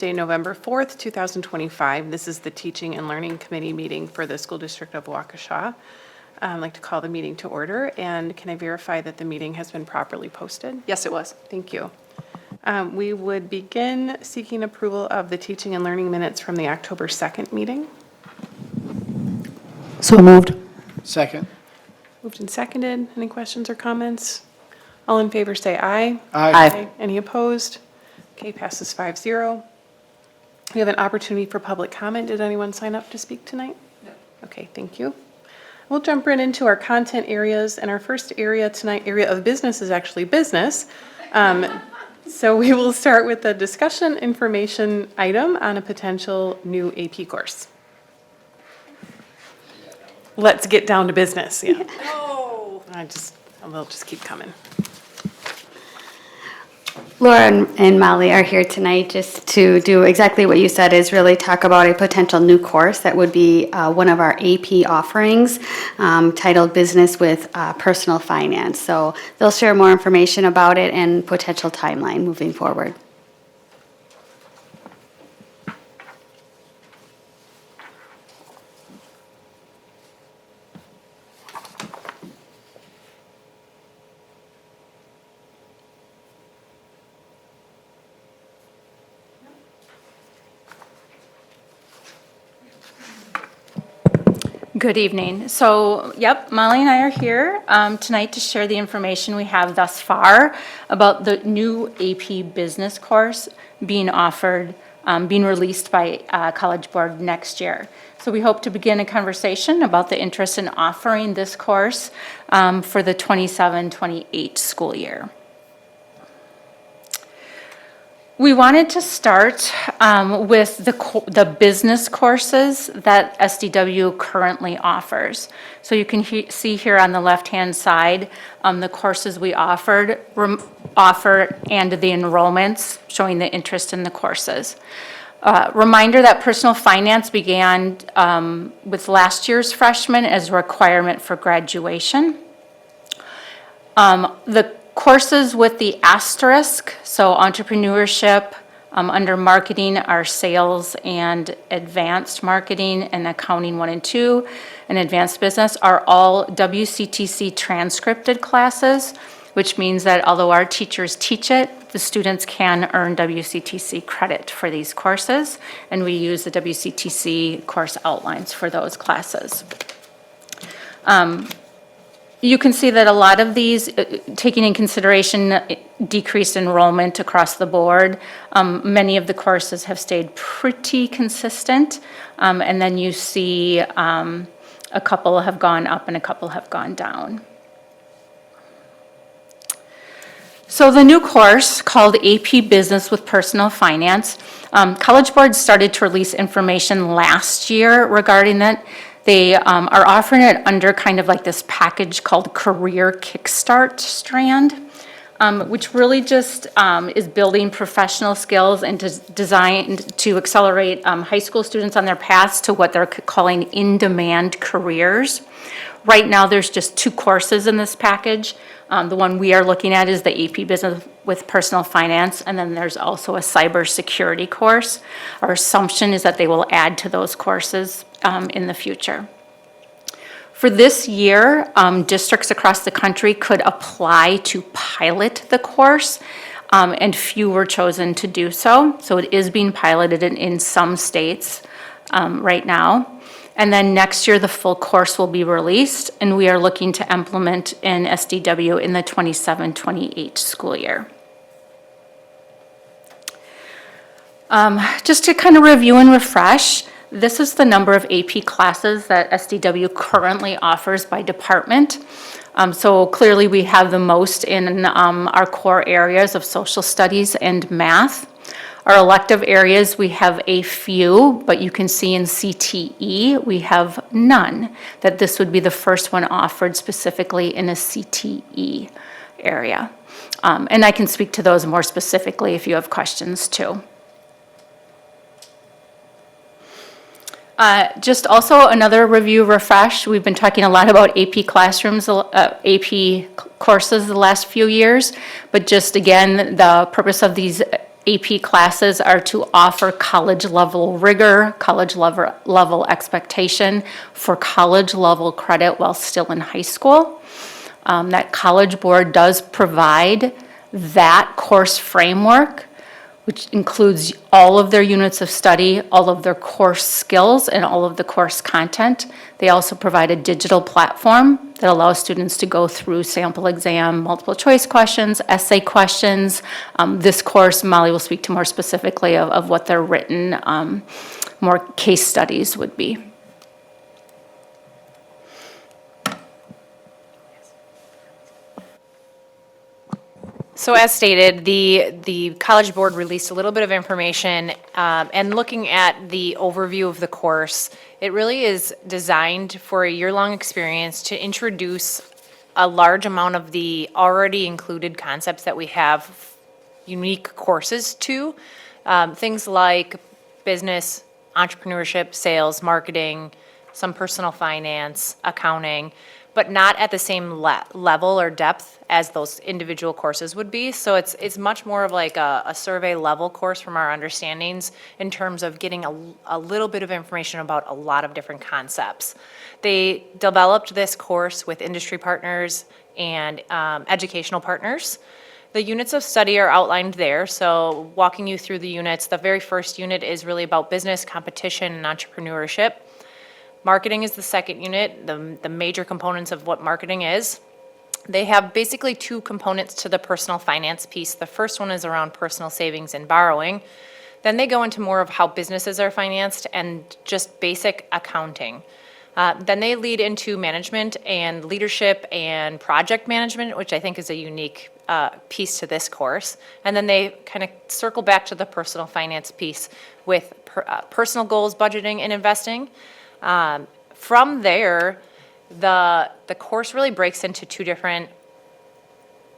Tuesday, November 4th, 2025. This is the Teaching and Learning Committee meeting for the School District of Waukesha. I'd like to call the meeting to order, and can I verify that the meeting has been properly posted? Yes, it was. Thank you. We would begin seeking approval of the teaching and learning minutes from the October 2nd meeting. So moved. Second. Moved and seconded. Any questions or comments? All in favor say aye. Aye. Any opposed? Okay, passes 5-0. We have an opportunity for public comment. Did anyone sign up to speak tonight? No. Okay, thank you. We'll jump right into our content areas, and our first area tonight, area of business, is actually business. So we will start with the discussion information item on a potential new AP course. Let's get down to business, yeah. Oh. We'll just keep coming. Laura and Molly are here tonight just to do exactly what you said, is really talk about a potential new course that would be one of our AP offerings titled Business with Personal Finance. So they'll share more information about it and potential timeline moving forward. Good evening. So, Molly and I are here tonight to share the information we have thus far about the new AP business course being offered, being released by College Board next year. So we hope to begin a conversation about the interest in offering this course for the 27-28 school year. We wanted to start with the business courses that SDW currently offers. So you can see here on the left-hand side the courses we offer and the enrollments showing the interest in the courses. Reminder that personal finance began with last year's freshmen as a requirement for graduation. The courses with the asterisk, so entrepreneurship, under marketing are sales and advanced marketing and accounting 1 and 2, and advanced business are all WCTC transcripted classes, which means that although our teachers teach it, the students can earn WCTC credit for these courses, and we use the WCTC course outlines for those classes. You can see that a lot of these, taking in consideration decreased enrollment across the board, many of the courses have stayed pretty consistent, and then you see a couple have gone up and a couple have gone down. So the new course, called AP Business with Personal Finance, College Board started to release information last year regarding that. They are offering it under kind of like this package called Career Kickstart strand, which really just is building professional skills and designed to accelerate high school students on their paths to what they're calling in-demand careers. Right now, there's just 2 courses in this package. The one we are looking at is the AP Business with Personal Finance, and then there's also a cybersecurity course. Our assumption is that they will add to those courses in the future. For this year, districts across the country could apply to pilot the course, and few were chosen to do so. So it is being piloted in some states right now. And then next year, the full course will be released, and we are looking to implement in SDW in the 27-28 school year. Just to kind of review and refresh, this is the number of AP classes that SDW currently offers by department. So clearly we have the most in our core areas of social studies and math. Our elective areas, we have a few, but you can see in CTE, we have none, that this would be the first one offered specifically in a CTE area. And I can speak to those more specifically if you have questions too. Just also another review refresh. We've been talking a lot about AP classrooms, AP courses the last few years, but just again, the purpose of these AP classes are to offer college-level rigor, college-level expectation for college-level credit while still in high school. That College Board does provide that course framework, which includes all of their units of study, all of their course skills, and all of the course content. They also provide a digital platform that allows students to go through sample exam, multiple choice questions, essay questions. This course, Molly will speak to more specifically of what their written, more case studies would be. So as stated, the College Board released a little bit of information, and looking at the overview of the course, it really is designed for a year-long experience to introduce a large amount of the already included concepts that we have unique courses to, things like business, entrepreneurship, sales, marketing, some personal finance, accounting, but not at the same level or depth as those individual courses would be. So it's much more of like a survey level course from our understandings in terms of getting a little bit of information about a lot of different concepts. They developed this course with industry partners and educational partners. The units of study are outlined there, so walking you through the units, the very first unit is really about business, competition, and entrepreneurship. Marketing is the second unit, the major components of what marketing is. They have basically two components to the personal finance piece. The first one is around personal savings and borrowing. Then they go into more of how businesses are financed and just basic accounting. Then they lead into management and leadership and project management, which I think is a unique piece to this course. And then they kind of circle back to the personal finance piece with personal goals, budgeting, and investing. From there, the course really breaks into two different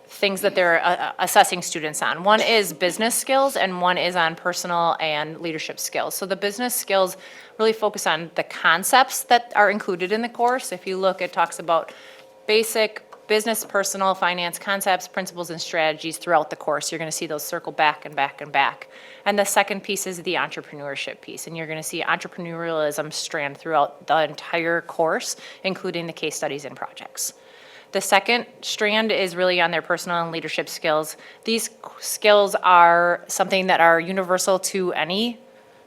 things that they're assessing students on. One is business skills and one is on personal and leadership skills. So the business skills really focus on the concepts that are included in the course. If you look, it talks about basic business, personal, finance concepts, principles, and strategies throughout the course. You're going to see those circle back and back and back. And the second piece is the entrepreneurship piece, and you're going to see entrepreneurialism strand throughout the entire course, including the case studies and projects. The second strand is really on their personal and leadership skills. These skills are something that are universal to any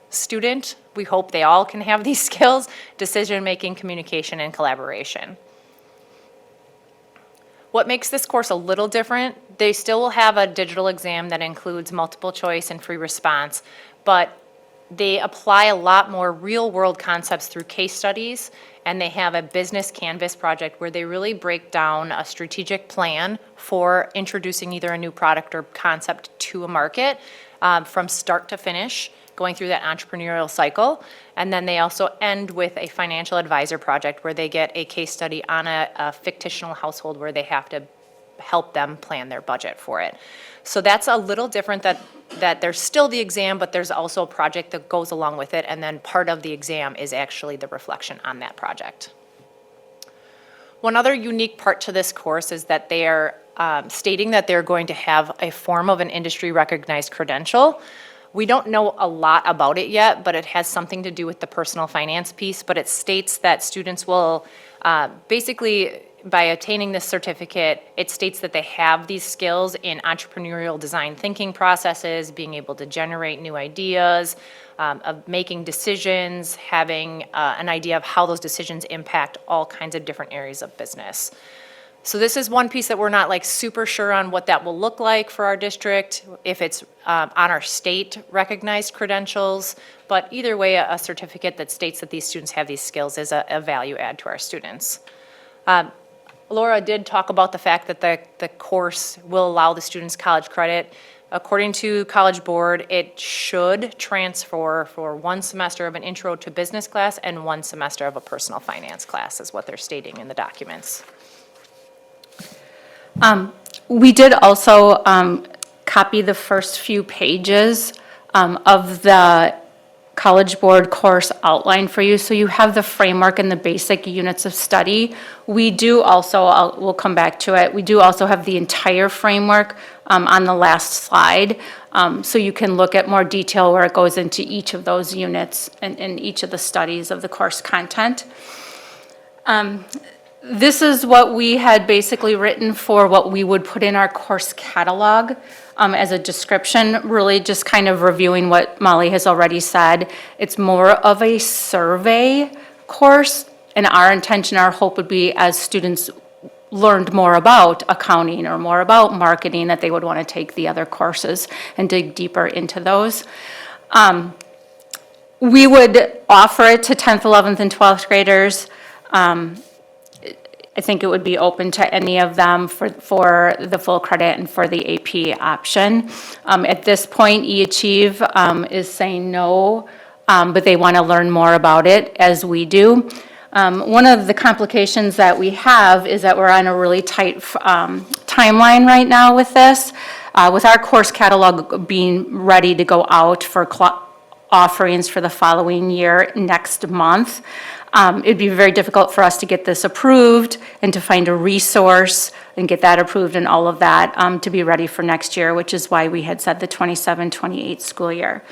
student. We hope they all can have these skills: decision-making, communication, and collaboration. What makes this course a little different, they still will have a digital exam that includes multiple choice and free response, but they apply a lot more real-world concepts through case studies, and they have a business canvas project where they really break down a strategic plan for introducing either a new product or concept to a market from start to finish, going through that entrepreneurial cycle. And then they also end with a financial advisor project where they get a case study on a fictional household where they have to help them plan their budget for it. So that's a little different, that there's still the exam, but there's also a project that goes along with it, and then part of the exam is actually the reflection on that project. One other unique part to this course is that they are stating that they're going to have a form of an industry recognized credential. We don't know a lot about it yet, but it has something to do with the personal finance piece, but it states that students will basically, by obtaining this certificate, it states that they have these skills in entrepreneurial design thinking processes, being able to generate new ideas, of making decisions, having an idea of how those decisions impact all kinds of different areas of business. So this is one piece that we're not like super sure on what that will look like for our district, if it's on our state recognized credentials, but either way, a certificate that states that these students have these skills is a value add to our students. Laura did talk about the fact that the course will allow the students college credit. According to College Board, it should transfer for 1 semester of an intro to business class and 1 semester of a personal finance class, is what they're stating in the documents. We did also copy the first few pages of the College Board course outline for you, so you have the framework and the basic units of study. We do also, we'll come back to it, we do also have the entire framework on the last slide, so you can look at more detail where it goes into each of those units and each of the studies of the course content. This is what we had basically written for what we would put in our course catalog as a description, really just kind of reviewing what Molly has already said. It's more of a survey course, and our intention, our hope would be as students learned more about accounting or more about marketing, that they would want to take the other courses and dig deeper into those. We would offer it to 10th, 11th, and 12th graders. I think it would be open to any of them for the full credit and for the AP option. At this point, eAchieve is saying no, but they want to learn more about it, as we do. One of the complications that we have is that we're on a really tight timeline right now with this. With our course catalog being ready to go out for offerings for the following year next month, it'd be very difficult for us to get this approved and to find a resource and get that approved and all of that to be ready for next year, which is why we had said the 27-28 school year.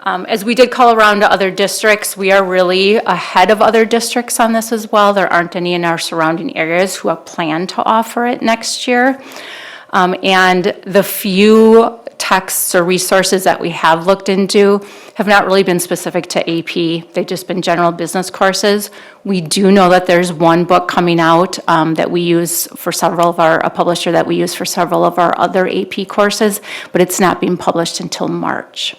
As we did call around to other districts, we are really ahead of other districts on this as well. There aren't any in our surrounding areas who have planned to offer it next year. And the few texts or resources that we have looked into have not really been specific to AP. They've just been general business courses. We do know that there's one book coming out that we use for several of a publisher that we use for several of our other AP courses, but it's not being published until March.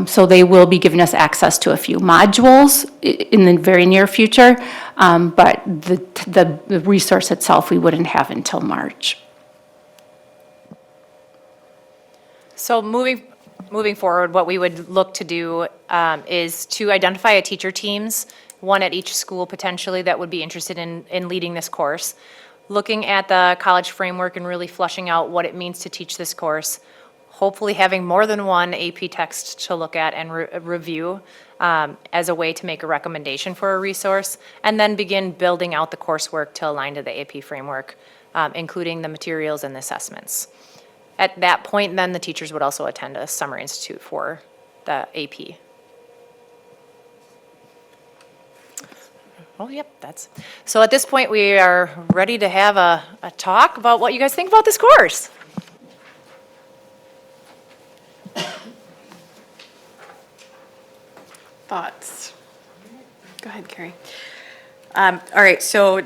So they will be giving us access to a few modules in the very near future, but the resource itself we wouldn't have until March. So moving forward, what we would look to do is to identify a teacher teams, one at each school potentially that would be interested in leading this course, looking at the college framework and really fleshing out what it means to teach this course, hopefully having more than one AP text to look at and review as a way to make a recommendation for a resource, and then begin building out the coursework to align to the AP framework, including the materials and the assessments. At that point, then the teachers would also attend a summer institute for the AP. Oh, yep, so at this point, we are ready to have a talk about what you guys think about this course. Thoughts? Go ahead, Carrie. All right, so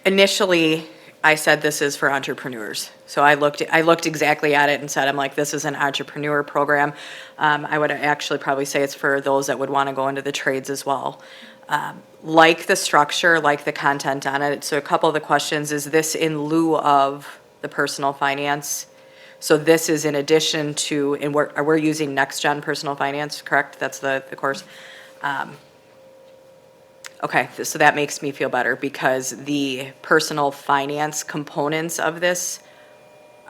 initially, I said this is for entrepreneurs. So I looked exactly at it and said, I'm like, this is an entrepreneur program. I would actually probably say it's for those that would want to go into the trades as well. Like the structure, like the content on it. So a couple of the questions, is this in lieu of the personal finance? So this is in addition to, and we're using Next Gen Personal Finance, correct? That's the course. Okay, so that makes me feel better because the personal finance components of this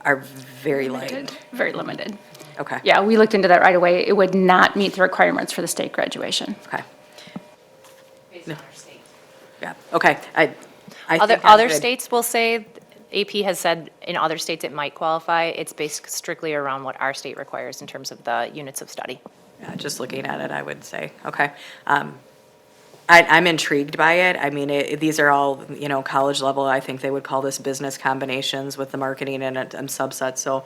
are very light. Very limited. Okay. Yeah, we looked into that right away. It would not meet the requirements for the state graduation. Okay, Based on our state. yeah, okay. I think I'm Other good. states will say, AP has said in other states it might qualify. It's based strictly around what our state requires in terms of the units of study. Yeah, just looking at it, I would say, okay. I'm intrigued by it. I mean, these are all, college level. I think they would call this business combinations with the marketing and subsets. So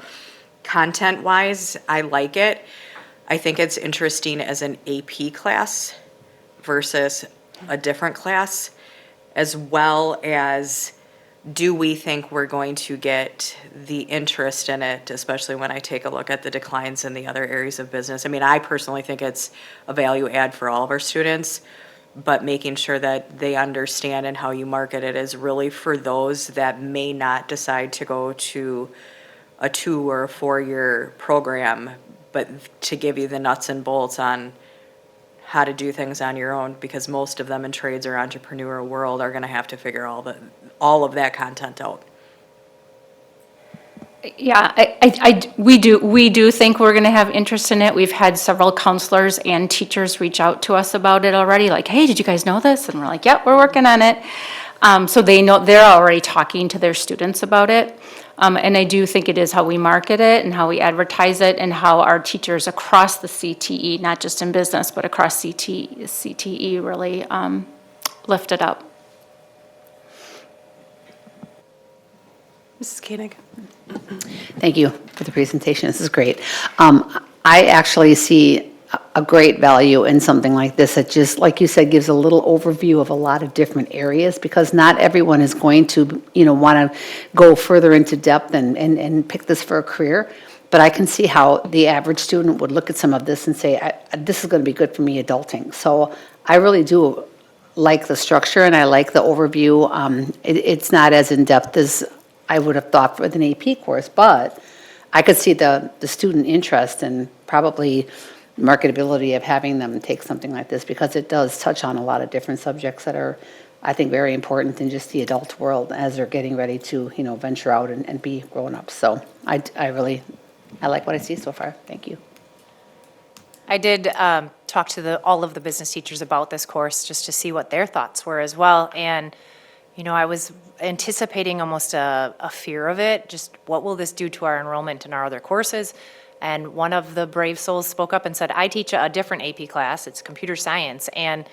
content-wise, I like it. I think it's interesting as an AP class versus a different class, as well as do we think we're going to get the interest in it, especially when I take a look at the declines in the other areas of business. I mean, I personally think it's a value add for all of our students, but making sure that they understand and how you market it is really for those that may not decide to go to a 2 or a 4-year program, but to give you the nuts and bolts on how to do things on your own, because most of them in trades or entrepreneurial world are going to have to figure all of that content out. Yeah, we do think we're going to have interest in it. We've had several counselors and teachers reach out to us about it already, like, hey, did you guys know this? And we're like, yep, we're working on it. So they know, they're already talking to their students about it. And I do think it is how we market it and how we advertise it and how our teachers across the CTE, not just in business, but across CTE really lift it up. Mrs. Koenig? Thank you for the presentation. This is great. I actually see a great value in something like this that just, like you said, gives a little overview of a lot of different areas, because not everyone is going to, want to go further into depth and pick this for a career. But I can see how the average student would look at some of this and say, this is going to be good for me adulting. So I really do like the structure, and I like the overview. It's not as in-depth as I would have thought with an AP course, but I could see the student interest and probably marketability of having them take something like this, because it does touch on a lot of different subjects that are, I think, very important in just the adult world as they're getting ready to, venture out and be grown-ups. So I like what I see so far. Thank you. I did talk to all of the business teachers about this course just to see what their thoughts were as well. And, I was anticipating almost a fear of it. Just what will this do to our enrollment in our other courses? And one of the brave souls spoke up and said, I teach a different AP class. It's computer science. And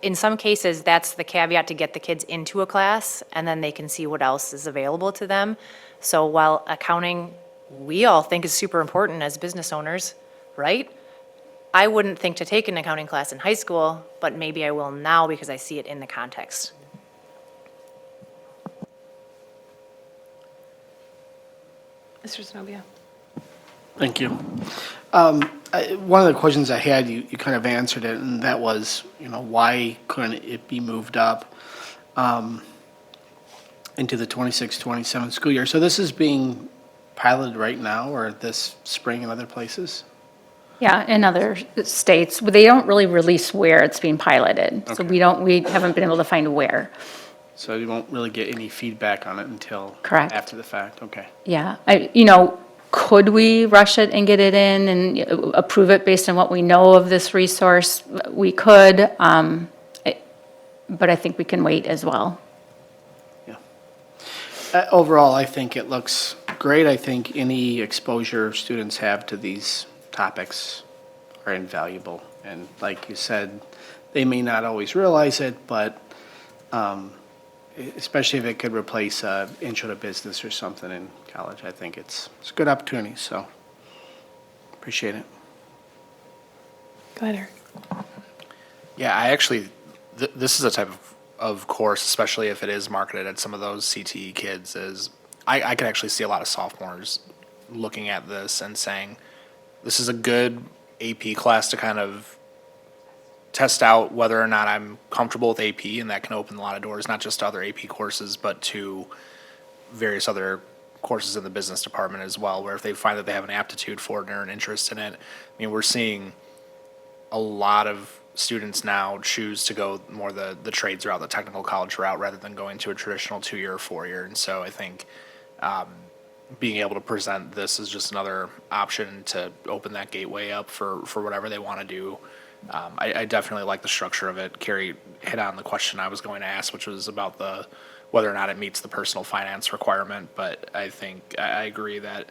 in some cases, that's the caveat to get the kids into a class, and then they can see what else is available to them. So while accounting, we all think is super important as business owners, right? I wouldn't think to take an accounting class in high school, but maybe I will now because I see it in the context. Mr. Zenobia? Thank you. One of the questions I had, you kind of answered it, and that was, why couldn't it be moved up into the 26-27 school year? So this is being piloted right now, or this spring in other places? Yeah, in other states, but they don't really release where it's being piloted. So Okay. we haven't been able to find where. So you won't really get any feedback on it until Correct. after the fact? Okay. Yeah, could we rush it and get it in and approve it based on what we know of this resource? We could, but I think we can wait as well. Yeah. Overall, I think it looks great. I think any exposure students have to these topics are invaluable. And like you said, they may not always realize it, but especially if it could replace intro to business or something in college, I think it's a good opportunity, so appreciate it. Go ahead, Eric. Yeah, I actually, this is a type of course, especially if it is marketed at some of those CTE kids, is I can actually see a lot of sophomores looking at this and saying, this is a good AP class to kind of test out whether or not I'm comfortable with AP, and that can open a lot of doors, not just to other AP courses, but to various other courses in the business department as well, where if they find that they have an aptitude for it or an interest in it. I mean, we're seeing a lot of students now choose to go more the trades route, the technical college route, rather than going to a traditional 2-year or 4-year. And so I think being able to present this is just another option to open that gateway up for whatever they want to do. I definitely like the structure of it. Carrie hit on the question I was going to ask, which was about whether or not it meets the personal finance requirement. But I think I agree that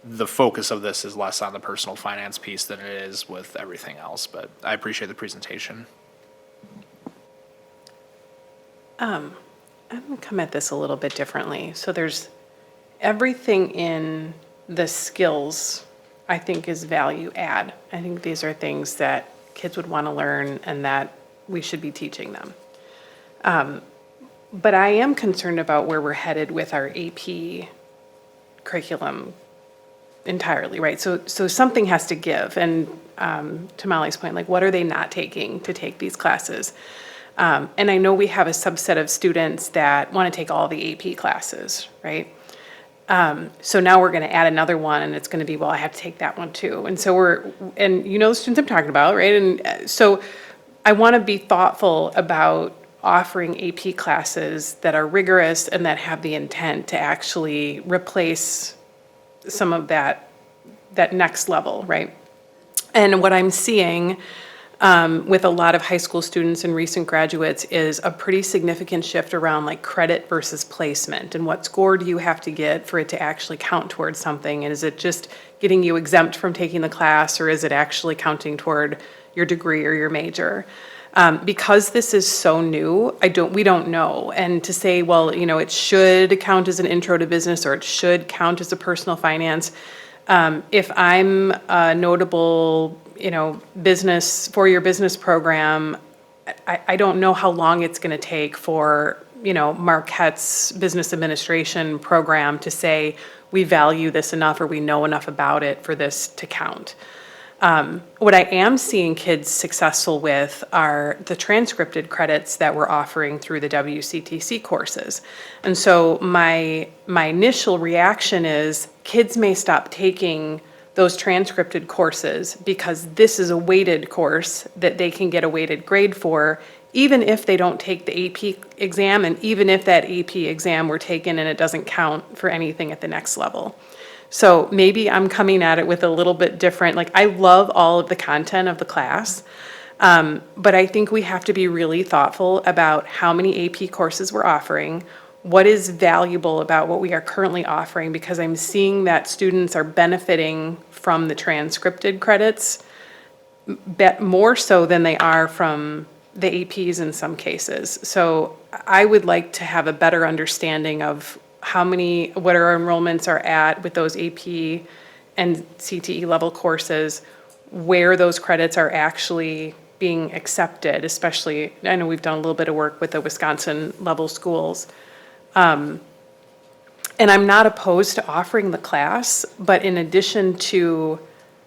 the focus of this is less on the personal finance piece than it is with everything else. But I appreciate the presentation. I'm going to come at this a little bit differently. So there's everything in the skills, I think, is value add. I think these are things that kids would want to learn and that we should be teaching them. But I am concerned about where we're headed with our AP curriculum entirely, right? So something has to give. And to Molly's point, like, what are they not taking to take these classes? And I know we have a subset of students that want to take all the AP classes, right? So now we're going to add another one, and it's going to be, well, I have to take that one too. And so the students I'm talking about, right? And so I want to be thoughtful about offering AP classes that are rigorous and that have the intent to actually replace some of that next level, right? And what I'm seeing with a lot of high school students and recent graduates is a pretty significant shift around like credit versus placement, and what score do you have to get for it to actually count towards something? And is it just getting you exempt from taking the class, or is it actually counting toward your degree or your major? Because this is so new, we don't know. And to say, well, it should count as an intro to business, or it should count as a personal finance. If I'm a notable, business, four-year business program, I don't know how long it's going to take for, Marquette's business administration program to say, we value this enough or we know enough about it for this to count. What I am seeing kids successful with are the transcripted credits that we're offering through the WCTC courses. And so my initial reaction is kids may stop taking those transcripted courses because this is a weighted course that they can get a weighted grade for, even if they don't take the AP exam, and even if that AP exam were taken and it doesn't count for anything at the next level. So maybe I'm coming at it with a little bit different, like I love all of the content of the class, but I think we have to be really thoughtful about how many AP courses we're offering, what is valuable about what we are currently offering, because I'm seeing that students are benefiting from the transcripted credits more so than they are from the APs in some cases. So I would like to have a better understanding of what our enrollments are at with those AP and CTE level courses, where those credits are actually being accepted, especially, I know we've done a little bit of work with the Wisconsin level schools. And I'm not opposed to offering the class, but in addition to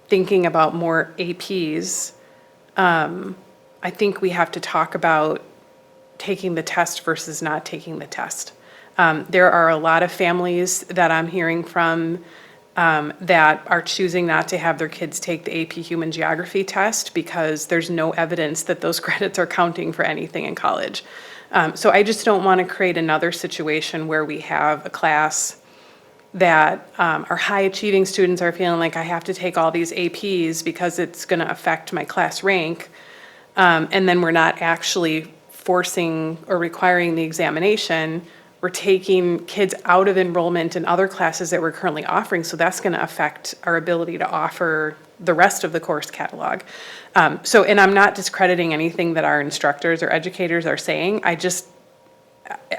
thinking about more APs, I think we have to talk about taking the test versus not taking the test. There are a lot of families that I'm hearing from that are choosing not to have their kids take the AP Human Geography test because there's no evidence that those credits are counting for anything in college. So I just don't want to create another situation where we have a class that our high achieving students are feeling like I have to take all these APs because it's going to affect my class rank. And then we're not actually forcing or requiring the examination. We're taking kids out of enrollment in other classes that we're currently offering, so that's going to affect our ability to offer the rest of the course catalog. And I'm not discrediting anything that our instructors or educators are saying.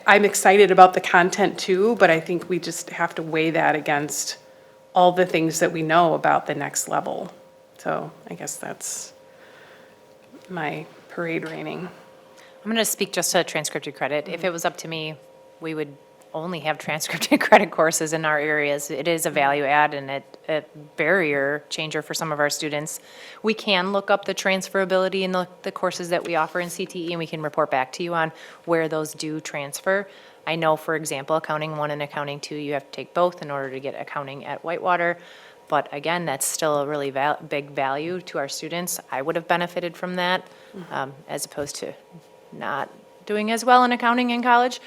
I'm excited about the content too, but I think we just have to weigh that against all the things that we know about the next level. So I guess that's my parade reining. I'm going to speak just to transcripted credit. If it was up to me, we would only have transcripted credit courses in our areas. It is a value add and a barrier changer for some of our students. We can look up the transferability in the courses that we offer in CTE, and we can report back to you on where those do transfer. I know, for example, Accounting 1 and Accounting 2, you have to take both in order to get accounting at Whitewater. But again, that's still a really big value to our students. I would have benefited from that as opposed to not doing as well in accounting in college.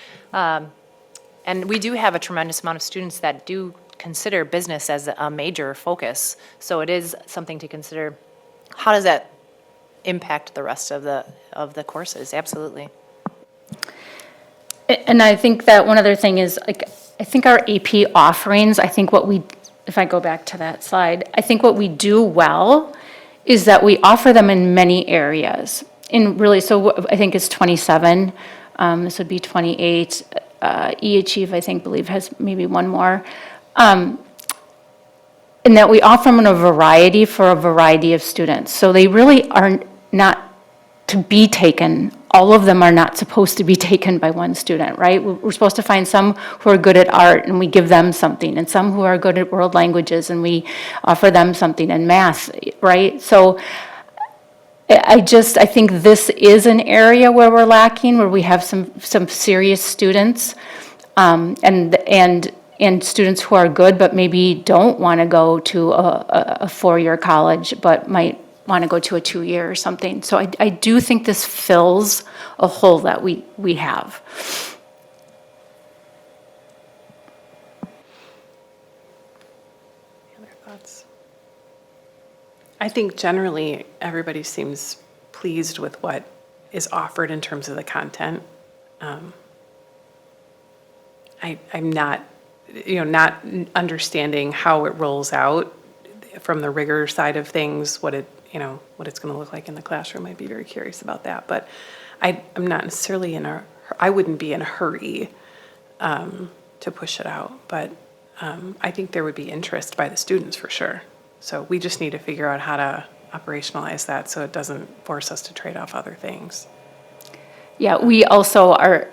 And we do have a tremendous amount of students that do consider business as a major focus. So it is something to consider. How does that impact the rest of the courses? Absolutely. And I think that one other thing is, like, I think our AP offerings, if I go back to that slide, I think what we do well is that we offer them in many areas. So I think it's 27, this would be 28. E-Achieve, believe has maybe one more. And that we offer them in a variety for a variety of students. So they really are not to be taken. All of them are not supposed to be taken by one student, right? We're supposed to find some who are good at art and we give them something, and some who are good at world languages and we offer them something, and math, right? So I think this is an area where we're lacking, where we have some serious students, and students who are good but maybe don't want to go to a four-year college, but might want to go to a 2-year or something. So I do think this fills a hole that we have. Other thoughts? I think generally, everybody seems pleased with what is offered in terms of the content. I'm not, not understanding how it rolls out from the rigor side of things, what it's going to look like in the classroom. I'd be very curious about that. But I'm not necessarily I wouldn't be in a hurry to push it out. But I think there would be interest by the students for sure. So we just need to figure out how to operationalize that so it doesn't force us to trade off other things. Yeah, we also are,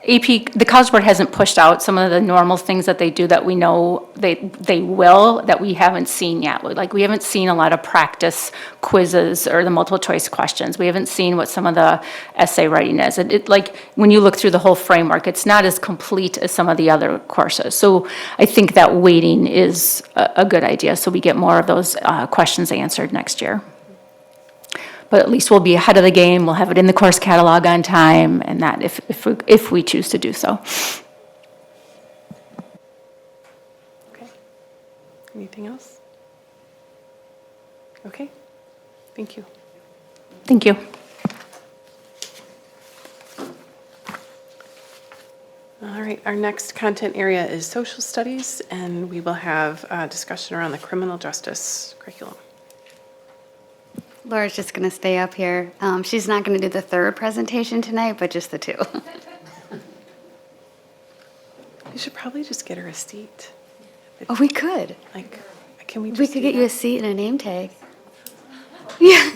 AP, the College Board hasn't pushed out some of the normal things that they do that we know they will, that we haven't seen yet. Like, we haven't seen a lot of practice quizzes or the multiple choice questions. We haven't seen what some of the essay writing is. Like, when you look through the whole framework, it's not as complete as some of the other courses. So I think that waiting is a good idea, so we get more of those questions answered next year. But at least we'll be ahead of the game, we'll have it in the course catalog on time, and that if we choose to do so. Okay. Anything else? Okay. Thank you. Thank you. All right, our next content area is social studies, and we will have a discussion around the criminal justice curriculum. Laura's just going to stay up here. She's not going to do the third presentation tonight, but just the two. We should probably just get her a seat. Oh, we could. Like, can we just We could do get you a that? seat and a name tag. Yeah.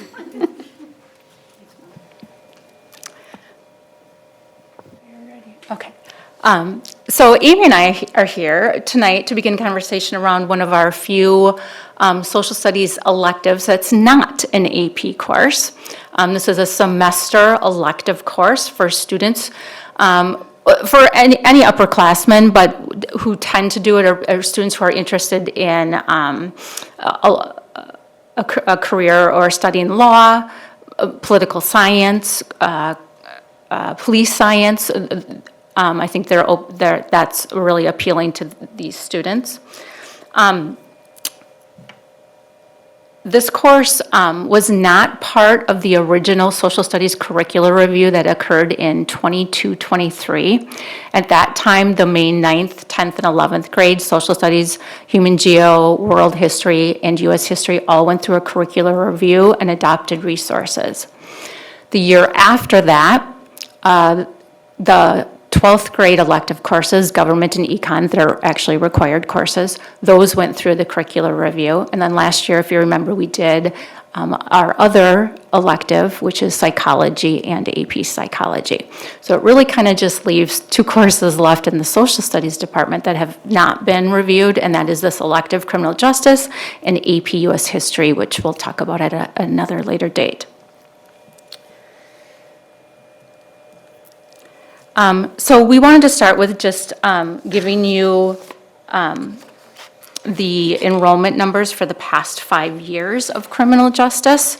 Okay. So Amy and I are here tonight to begin conversation around one of our few social studies electives that's not an AP course. This is a semester elective course for students, for any upperclassmen, but who tend to do it are students who are interested in a career or studying law, political science, police science. I think that's really appealing to these students. This course was not part of the original social studies curricular review that occurred in 22-23. At that time, the May 9th, 10th, and 11th grade social studies, human geo, world history, and U.S. history all went through a curricular review and adopted resources. The year after that, the 12th grade elective courses, government and econ, that are actually required courses, those went through the curricular review. And then last year, if you remember, we did our other elective, which is psychology and AP psychology. So it really kind of just leaves 2 courses left in the social studies department that have not been reviewed, and that is this elective criminal justice and AP US history, which we'll talk about at another later date. So we wanted to start with just giving you the enrollment numbers for the past 5 years of criminal justice.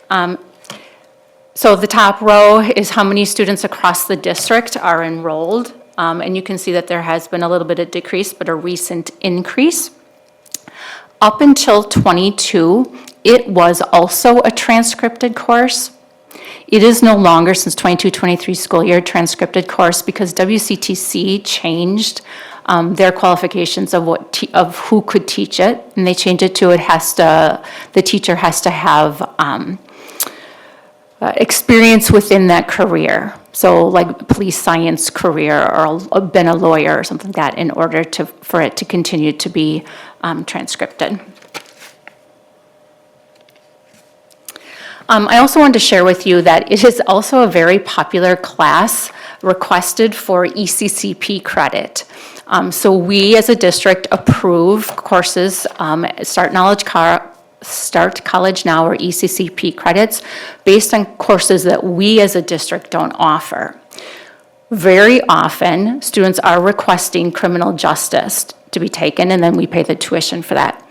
So the top row is how many students across the district are enrolled. And you can see that there has been a little bit of decrease, but a recent increase. Up until 22, it was also a transcripted course. It is no longer, since 22-23 school year, transcripted course because WCTC changed their qualifications of who could teach it, and they changed it to the teacher has to have experience within that career. So like police science career or been a lawyer or something like that in order for it to continue to be transcripted. I also wanted to share with you that it is also a very popular class requested for ECCP credit. So we as a district approve courses, Start College Now or ECCP credits based on courses that we as a district don't offer. Very often, students are requesting criminal justice to be taken, and then we pay the tuition for that.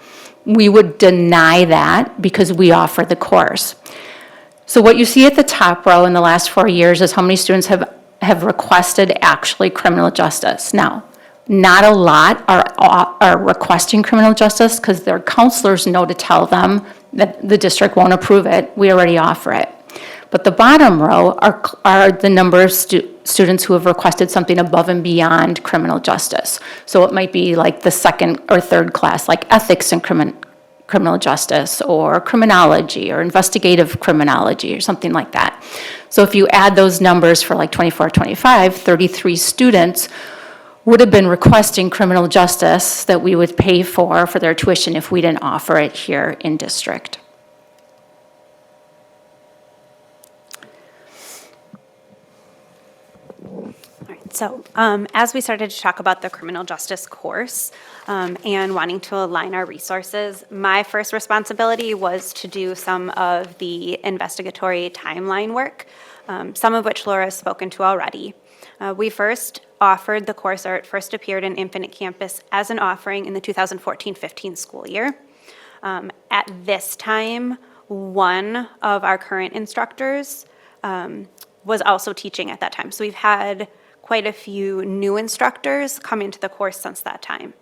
we would deny that because we offer the course. So what you see at the top row in the last 4 years is how many students have requested actually criminal justice. Now, not a lot are requesting criminal justice because their counselors know to tell them that the district won't approve it. We already offer it. But the bottom row are the number of students who have requested something above and beyond criminal justice. So it might be like the second or third class, like ethics and criminal justice, or criminology, or investigative criminology, or something like that. So if you add those numbers for like 24, 25, 33 students would have been requesting criminal justice that we would pay for their tuition if we didn't offer it here in district. So as we started to talk about the criminal justice course and wanting to align our resources, my first responsibility was to do some of the investigatory timeline work, some of which Laura has spoken to already. We first offered the course, or it first appeared in Infinite Campus as an offering in the 2014-15 school year. At this time, one of our current instructors was also teaching at that time. So we've had quite a few new instructors come into the course since that time.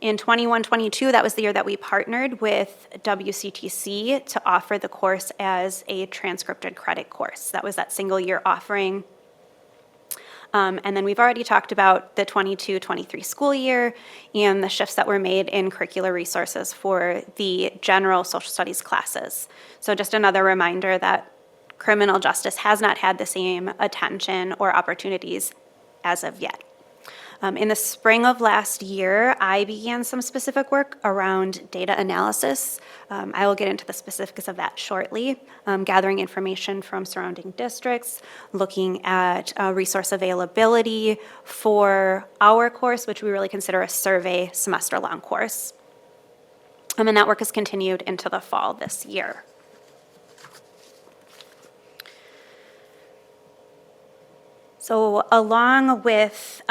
In 21-22, that was the year that we partnered with WCTC to offer the course as a transcripted credit course. That was that single year offering. And then we've already talked about the 22-23 school year and the shifts that were made in curricular resources for the general social studies classes. So just another reminder that criminal justice has not had the same attention or opportunities as of yet. In the spring of last year, I began some specific work around data analysis. I will get into the specifics of that shortly. Gathering information from surrounding districts, looking at resource availability for our course, which we really consider a survey semester-long course. And that work has continued into the fall this year. So along with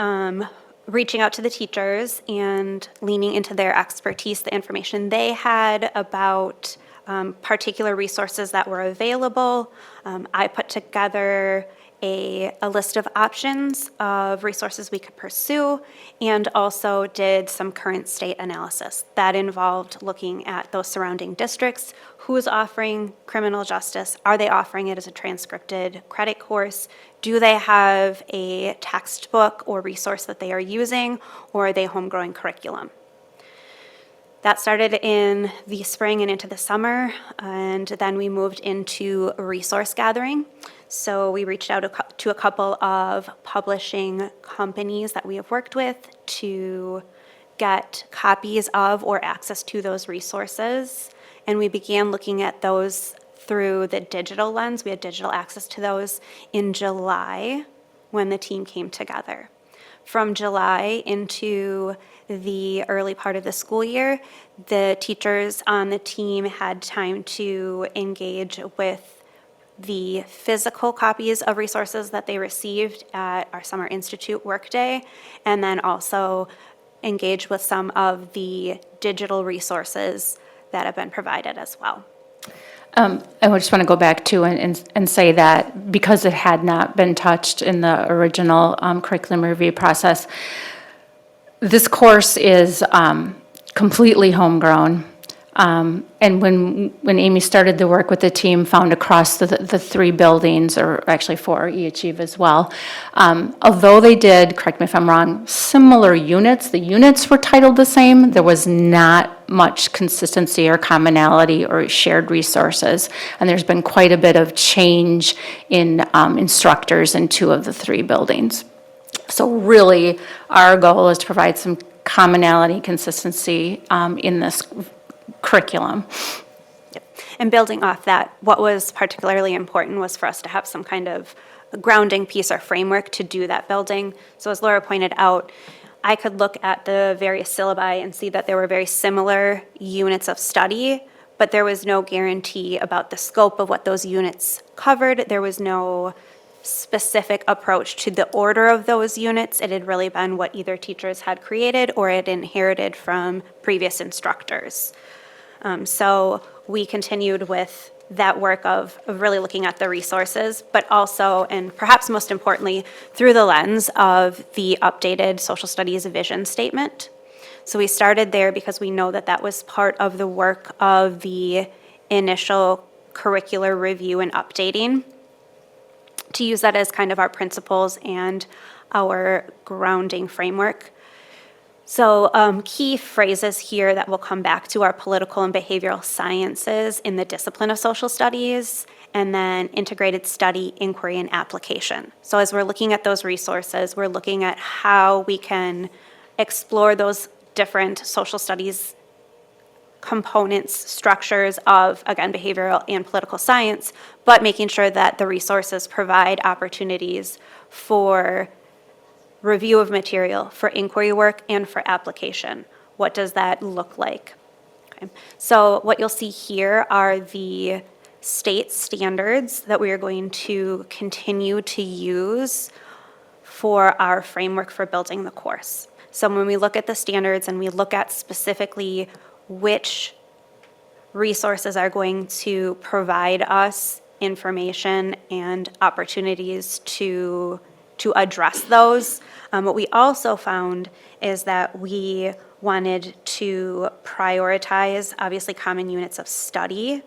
reaching out to the teachers and leaning into their expertise, the information they had about particular resources that were available, I put together a list of options of resources we could pursue, and also did some current state analysis. That involved looking at those surrounding districts. Who's offering criminal justice? Are they offering it as a transcripted credit course? Do they have a textbook or resource that they are using, or are they homegrown curriculum? That started in the spring and into the summer, and then we moved into resource gathering. So we reached out to a couple of publishing companies that we have worked with to get copies of or access to those resources. And we began looking at those through the digital lens. We had digital access to those in July when the team came together. From July into the early part of the school year, the teachers on the team had time to engage with the physical copies of resources that they received at our Summer Institute workday, and then also engage with some of the digital resources that have been provided as well. I just want to go back to and say that because it had not been touched in the original curriculum review process, this course is completely homegrown. And when Amy started the work with the team, found across the three buildings, or actually four, eAchieve as well, although they did, correct me if I'm wrong, similar units, the units were titled the same, there was not much consistency or commonality or shared resources. And there's been quite a bit of change in instructors in two of the three buildings. So really, our goal is to provide some commonality, consistency in this curriculum. Yep. And building off that, what was particularly important was for us to have some kind of grounding piece or framework to do that building. So as Laura pointed out, I could look at the various syllabi and see that there were very similar units of study, but there was no guarantee about the scope of what those units covered. There was no specific approach to the order of those units. It had really been what either teachers had created or had inherited from previous instructors. So we continued with that work of really looking at the resources, but also, and perhaps most importantly, through the lens of the updated social studies vision statement. So we started there because we know that that was part of the work of the initial curricular review and updating, to use that as kind of our principles and our grounding framework. So key phrases here that will come back to our political and behavioral sciences in the discipline of social studies, and then integrated study, inquiry, and application. So as we're looking at those resources, we're looking at how we can explore those different social studies components, structures of, again, behavioral and political science, but making sure that the resources provide opportunities for review of material, for inquiry work, and for application. What does that look like? Okay. So what you'll see here are the state standards that we are going to continue to use for our framework for building the course. So when we look at the standards and we look at specifically which resources are going to provide us information and opportunities to address those, what we also found is that we wanted to prioritize, obviously, common units of study.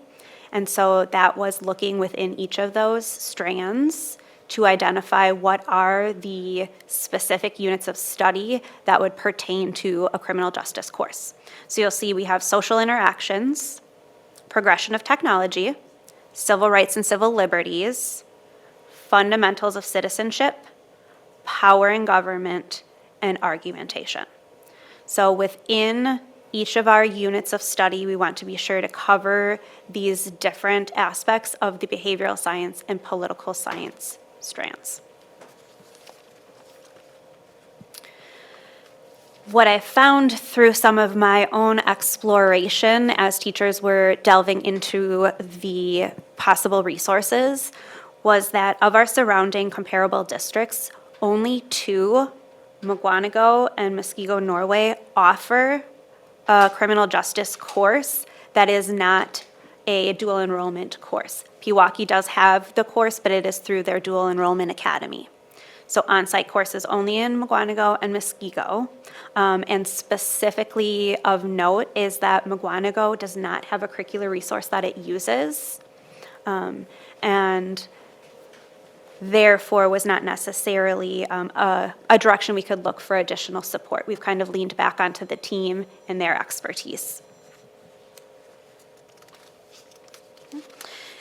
And so that was looking within each of those strands to identify what are the specific units of study that would pertain to a criminal justice course. So you'll see we have social interactions, progression of technology, civil rights and civil liberties, fundamentals of citizenship, power in government, and argumentation. So within each of our units of study, we want to be sure to cover these different aspects of the behavioral science and political science strands. What I found through some of my own exploration as teachers were delving into the possible resources was that of our surrounding comparable districts, only 2, Mukwonago and Muskego, Norway, offer a criminal justice course that is not a dual enrollment course. Pewaukee does have the course, but it is through their dual enrollment academy. So on-site courses only in Mukwonago and Muskego. And specifically of note is that Mukwonago does not have a curricular resource that it uses. And therefore was not necessarily a direction we could look for additional support. We've kind of leaned back onto the team and their expertise.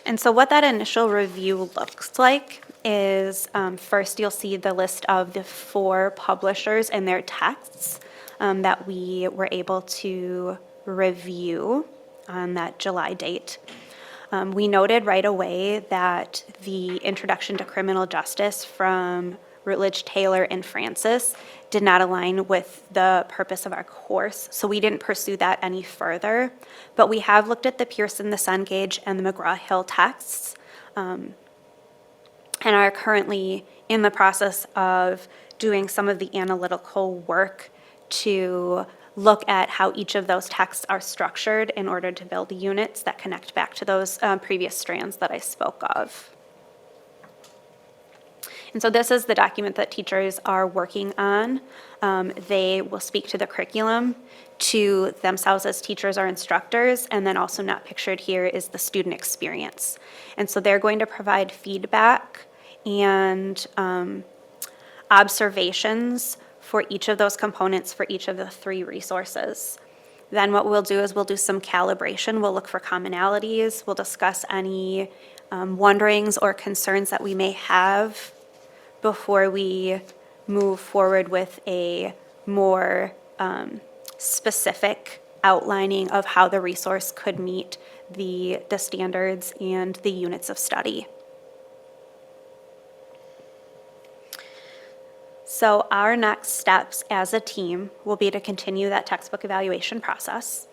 And so what that initial review looks like is first you'll see the list of the 4 publishers and their texts that we were able to review on that July date. We noted right away that the Introduction to Criminal Justice from Rutledge, Taylor, and Francis did not align with the purpose of our course, so we didn't pursue that any further. But we have looked at the Pearson, the Cengage, and the McGraw-Hill texts, and are currently in the process of doing some of the analytical work to look at how each of those texts are structured in order to build units that connect back to those previous strands that I spoke of. And so this is the document that teachers are working on. They will speak to the curriculum, to themselves as teachers or instructors, and then also not pictured here is the student experience. And so they're going to provide feedback and observations for each of those components for each of the 3 resources. Then what we'll do is we'll do some calibration. We'll look for commonalities. We'll discuss any wonderings or concerns that we may have before we move forward with a more specific outlining of how the resource could meet the standards and the units of study. So our next steps as a team will be to continue that textbook evaluation process.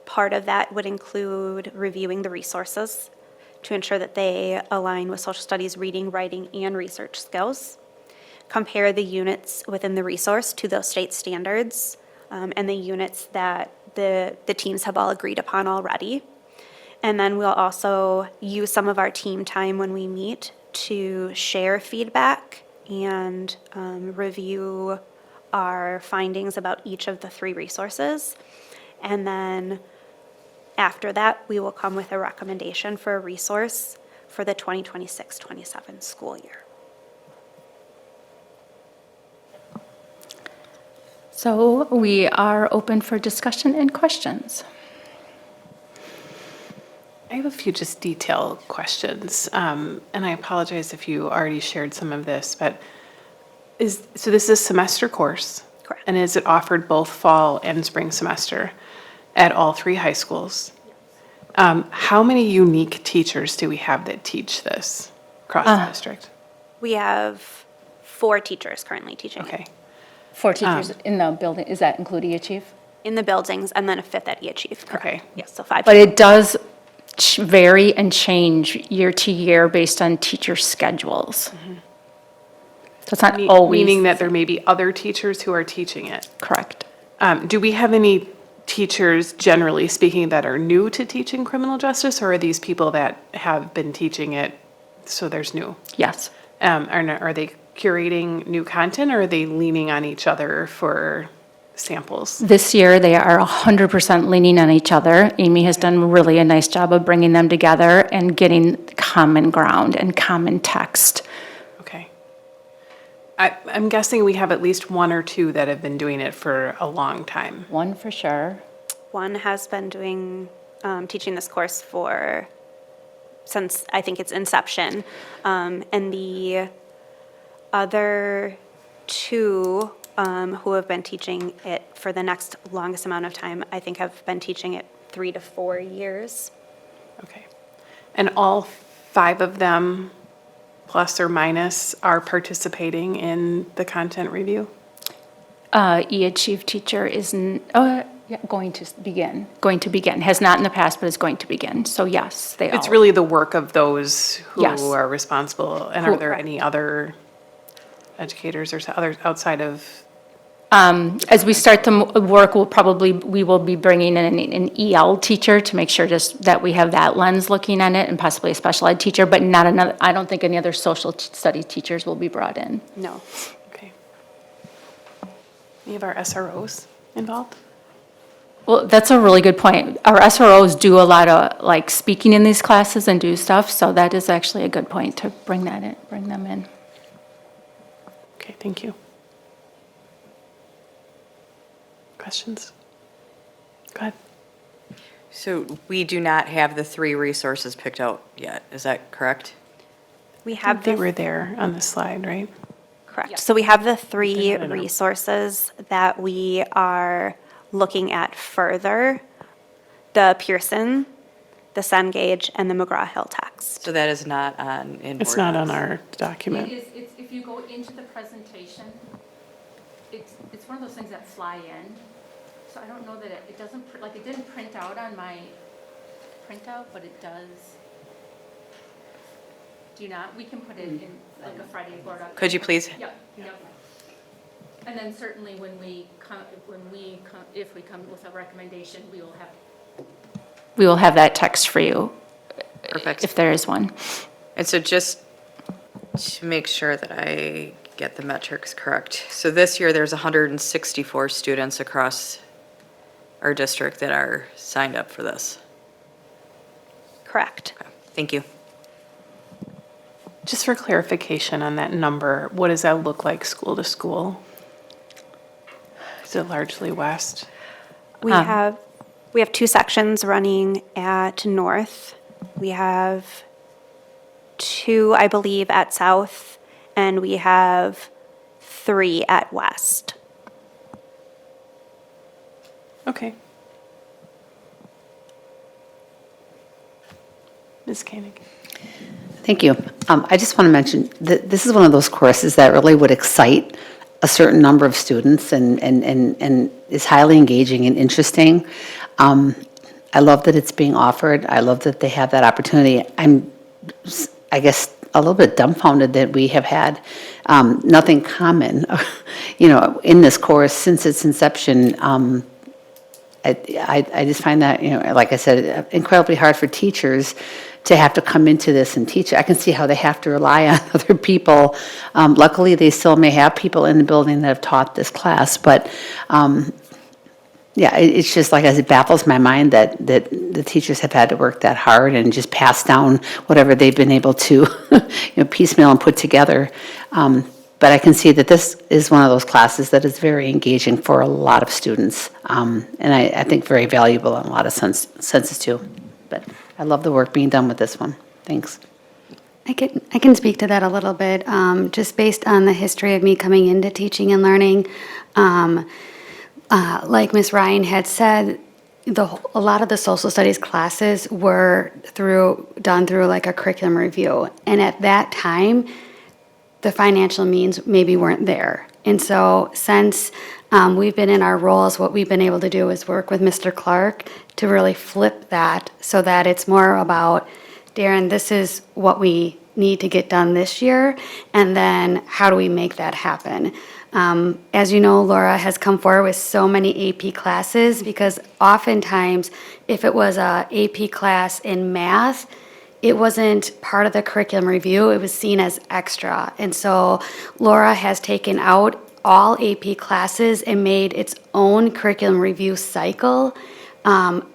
Part of that would include reviewing the resources to ensure that they align with social studies reading, writing, and research skills. Compare the units within the resource to those state standards and the units that the teams have all agreed upon already. And then we'll also use some of our team time when we meet to share feedback and review our findings about each of the 3 resources. And then after that, we will come with a recommendation for a resource for the 2026-27 school year. So we are open for discussion and questions. I have a few just detail questions, and I apologize if you already shared some of this, but so this is a semester course? Correct. And is it offered both fall and spring semester at all 3 high schools? How many unique teachers do we have that teach this across the district? We have 4 teachers currently teaching it Okay, 4 teachers in the building, is that including Achieve? in the buildings, and then a 5th at Achieve. Okay. Correct. Yes, so 5. But it does vary and change year to year based on teacher schedules. So it's not always. meaning that there may be other teachers who are teaching it. Correct. Do we have any teachers, generally speaking, that are new to teaching criminal justice, or are these people that have been teaching it, so there's new? Yes. Are they curating new content, or are they leaning on each other for samples? This year, they are 100% leaning on each other. Amy has done really a nice job of bringing them together and getting common ground and common text. Okay. I'm guessing we have at least 1 or 2 that have been doing it for a long time. One for sure. One has been doing, teaching this course since I think its inception. And the other 2 who have been teaching it for the next longest amount of time, I think have been teaching it 3 to 4 years. Okay. And all 5 of them, plus or minus, are participating in the content review? E-Achieve teacher is going to begin, has not in the past, but is going to begin. So yes, they all. It's really the work of those who Yes. are responsible. And are there any other educators or others outside of? As we start the work, we will be bringing in an EL teacher to make sure just that we have that lens looking at it, and possibly a special ed teacher, but not another, I don't think any other social studies teachers will be brought in. No. Okay. Any of our SROs involved? Well, that's a really good point. Our SROs do a lot of like speaking in these classes and do stuff, so that is actually a good point to bring them in. Okay, thank you. Questions? Go ahead. So we do not have the 3 resources picked out yet, is that correct? We have They the were there on the slide, right? Correct. So we have the 3 I don't know. resources that we are looking at further: the Pearson, the Cengage, and the McGraw-Hill text. So that is not on in It's board not on docs. our document. It's, if you go into the presentation, it's one of those things that fly in. So I don't know that it doesn't, it didn't print out on my printout, but it does. Do you not? We can put it in like a Friday board up. Could you please? Yep. And then certainly when we come, if we come with a recommendation, we will have that text for you. Perfect. If there is one. And so just to make sure that I get the metrics correct. So this year, there's 164 students across our district that are signed up for this. Correct. Okay, thank you. Just for clarification on that number, what does that look like school to school? Is it largely west? We have 2 sections running at North. We have 2, I believe, at South, and we have 3 at West. Okay. Ms. Koenig? Thank you. I just want to mention that this is one of those courses that really would excite a certain number of students and is highly engaging and interesting. I love that it's being offered. I love that they have that opportunity. I'm I guess, a little bit dumbfounded that we have had nothing common, in this course since its inception. I just find that, like I said, incredibly hard for teachers to have to come into this and teach. I can see how they have to rely on other people. Luckily, they still may have people in the building that have taught this class, but yeah, it's just like, it baffles my mind that the teachers have had to work that hard and just pass down whatever they've been able to, piecemeal and put together. But I can see that this is one of those classes that is very engaging for a lot of students, and I think very valuable in a lot of senses too. But I love the work being done with this one. Thanks. I can speak to that a little bit, just based on the history of me coming into teaching and learning. Like Ms. Ryan had said, a lot of the social studies classes were done through like a curriculum review. And at that time, the financial means maybe weren't there. And so since we've been in our roles, what we've been able to do is work with Mr. Clark to really flip that so that it's more about, Darren, this is what we need to get done this year, and then how do we make that happen? As you know, Laura has come forward with so many AP classes because oftentimes if it was a AP class in math, it wasn't part of the curriculum review, it was seen as extra. And so Laura has taken out all AP classes and made its own curriculum review cycle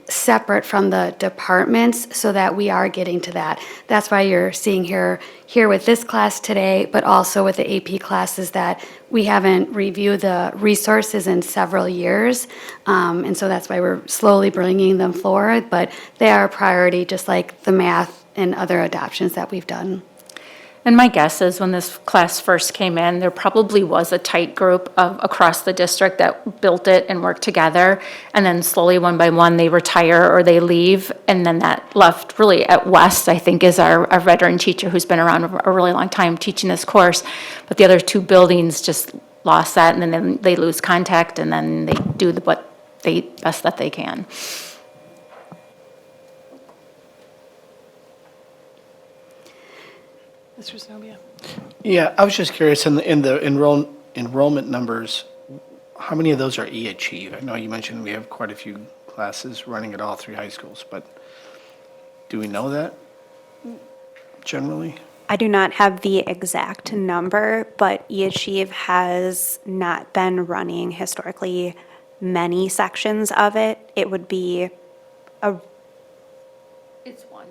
separate from the departments so that we are getting to that. That's why you're seeing here with this class today, but also with the AP classes that we haven't reviewed the resources in several years. And so that's why we're slowly bringing them forward, but they are a priority just like the math and other adoptions that we've done. And my guess is when this class first came in, there probably was a tight group across the district that built it and worked together. And then slowly, one by one, they retire or they leave. And then that left really at West, I think, is our veteran teacher who's been around a really long time teaching this course. But the other two buildings just lost that, and then they lose contact, and then they do what they best that they can. Mr. Zenobia. Yeah, I was just curious, in the enrollment numbers, how many of those are E-Achieve? I know you mentioned we have quite a few classes running at all three high schools, but do we know that generally? I do not have the exact number, but eAchieve has not been running historically many sections of it. It would be It's one.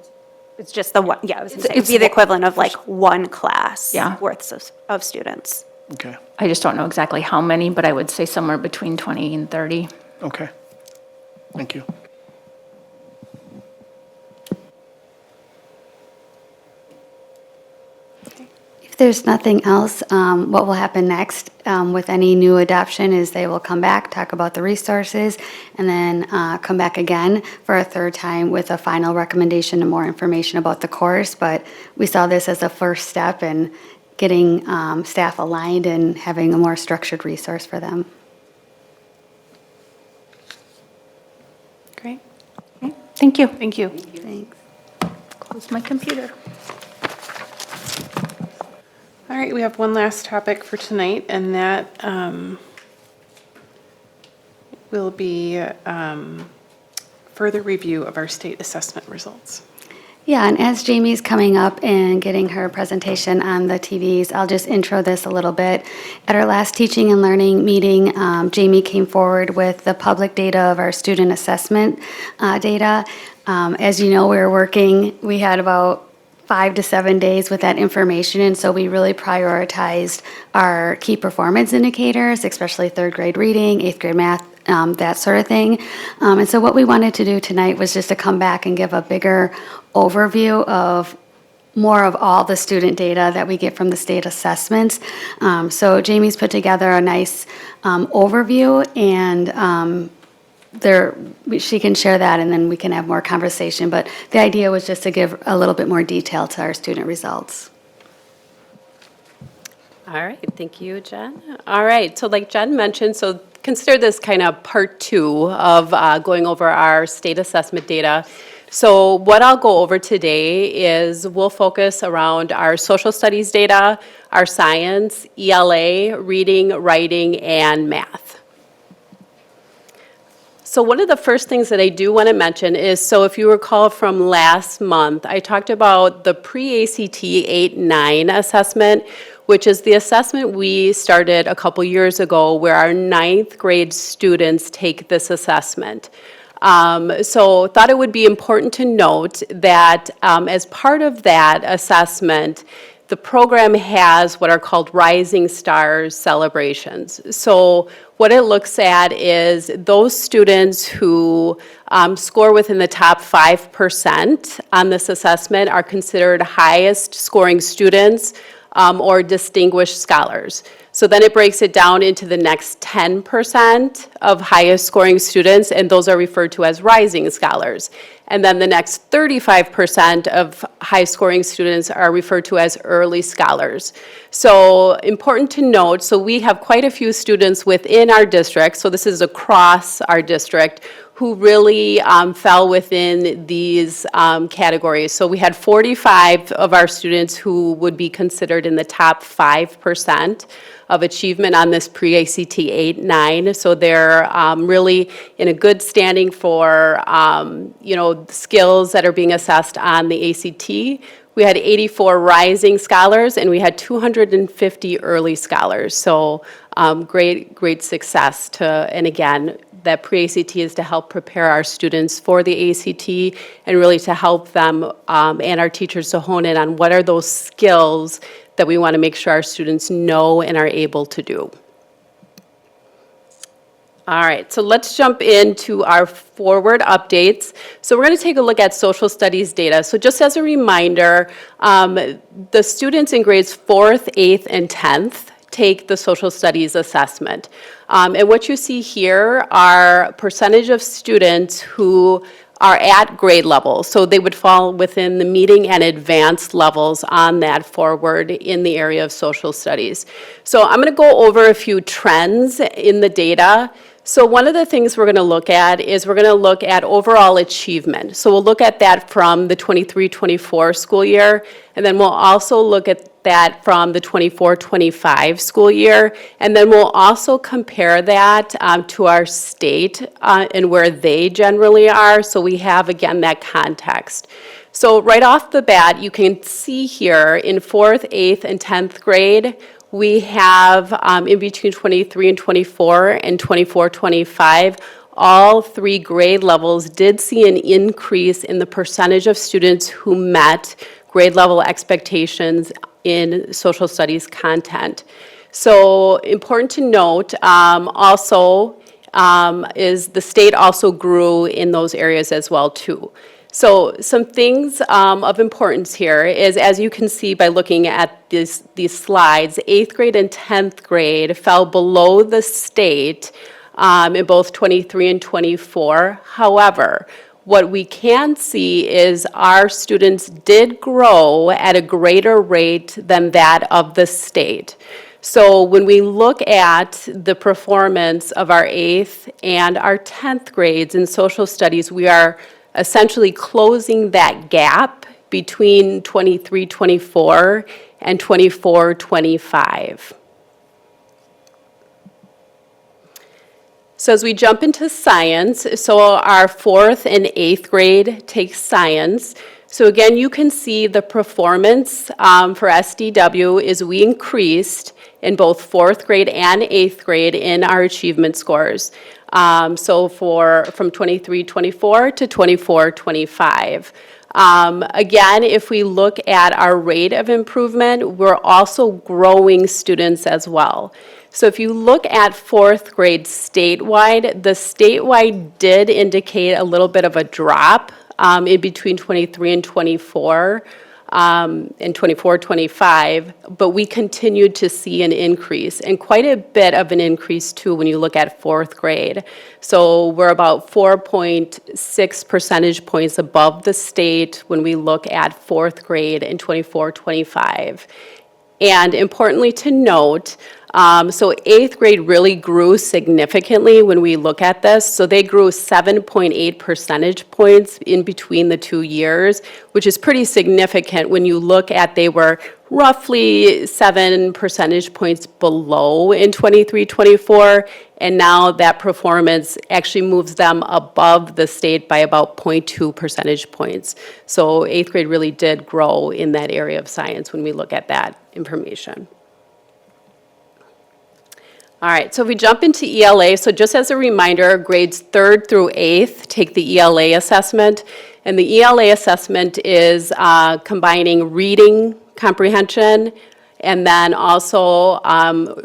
it's just the one, yeah, I was gonna say, it would be the equivalent of like one class Yeah. worth of students. Okay, I just don't know exactly how many, but I would say somewhere between 20 and 30. okay. Thank you. If there's nothing else, what will happen next with any new adoption is they will come back, talk about the resources, and then come back again for a third time with a final recommendation and more information about the course. But we saw this as a first step in getting staff aligned and having a more structured resource for them. Great. Thank you. Thank you. Thanks. Close my computer. All right, we have one last topic for tonight, and that will be further review of our state assessment results. Yeah, and as Jamie's coming up and getting her presentation on the TVs, I'll just intro this a little bit. At our last teaching and learning meeting, Jamie came forward with the public data of our student assessment data. As you know, we had about 5 to 7 days with that information, and so we really prioritized our key performance indicators, especially third grade reading, 8th grade math, that sort of thing. And so what we wanted to do tonight was just to come back and give a bigger overview of more of all the student data that we get from the state assessments. So Jamie's put together a nice overview, and she can share that, and then we can have more conversation. But the idea was just to give a little bit more detail to our student results. All right, thank you, Jen. All right, so like Jen mentioned, so consider this kind of part two of going over our state assessment data. So what I'll go over today is we'll focus around our social studies data, our science, ELA, reading, writing, and math. So one of the first things that I do want to mention is, so if you recall from last month, I talked about the pre-ACT 8-9 assessment, which is the assessment we started a couple years ago where our 9th grade students take this assessment. So thought it would be important to note that as part of that assessment, the program has what are called Rising Stars celebrations. So what it looks at is those students who score within the top 5% on this assessment are considered highest scoring students or distinguished scholars. So then it breaks it down into the next 10% of highest scoring students, and those are referred to as rising scholars. And then the next 35% of high scoring students are referred to as early scholars. So important to note, so we have quite a few students within our district, so this is across our district, who really fell within these categories. So we had 45 of our students who would be considered in the top 5% of achievement on this pre-ACT 8-9. So they're really in a good standing for, skills that are being assessed on the ACT. We had 84 rising scholars, and we had 250 early scholars. So great success and again, that pre-ACT is to help prepare our students for the ACT and really to help them and our teachers to hone in on what are those skills that we want to make sure our students know and are able to do. All right, so let's jump into our forward updates. So we're going to take a look at social studies data. So just as a reminder, the students in grades 4th, 8th, and 10th take the social studies assessment. And what you see here are percentage of students who are at grade level. So they would fall within the meeting and advanced levels on that forward in the area of social studies. So I'm going to go over a few trends in the data. So one of the things we're going to look at is we're going to look at overall achievement. So we'll look at that from the 23-24 school year, and then we'll also look at that from the 24-25 school year, and then we'll also compare that to our state and where they generally are, so we have, again, that context. So right off the bat, you can see here in 4th, 8th, and 10th grade, we have in between 23 and 24 and 24-25, all 3 grade levels did see an increase in the percentage of students who met grade level expectations in social studies content. So important to note also is the state also grew in those areas as well too. So some things of importance here is, as you can see by looking at these slides, 8th grade and 10th grade fell below the state in both 23 and 24. However, what we can see is our students did grow at a greater rate than that of the state. So when we look at the performance of our 8th and our 10th grades in social studies, we are essentially closing that gap between 23-24 and 24-25. So as we jump into science, so our 4th and 8th grade takes science. So again, you can see the performance for SDW is we increased in both 4th grade and 8th grade in our achievement scores. So from 23-24 to 24-25. Again, if we look at our rate of improvement, we're also growing students as well. So if you look at 4th grade statewide, the statewide did indicate a little bit of a drop in between 23 and 24 and 24-25, but we continued to see an increase, and quite a bit of an increase too when you look at 4th grade. So we're about 4.6 percentage points above the state when we look at 4th grade in 24-25. And importantly to note, so eighth grade really grew significantly when we look at this. So they grew 7.8 percentage points in between the 2 years, which is pretty significant when you look at they were roughly 7 percentage points below in 23-24, and now that performance actually moves them above the state by about 0.2 percentage points. So eighth grade really did grow in that area of science when we look at that information. All right, so if we jump into ELA, so just as a reminder, grades 3rd through 8th take the ELA assessment, and the ELA assessment is combining reading comprehension and then also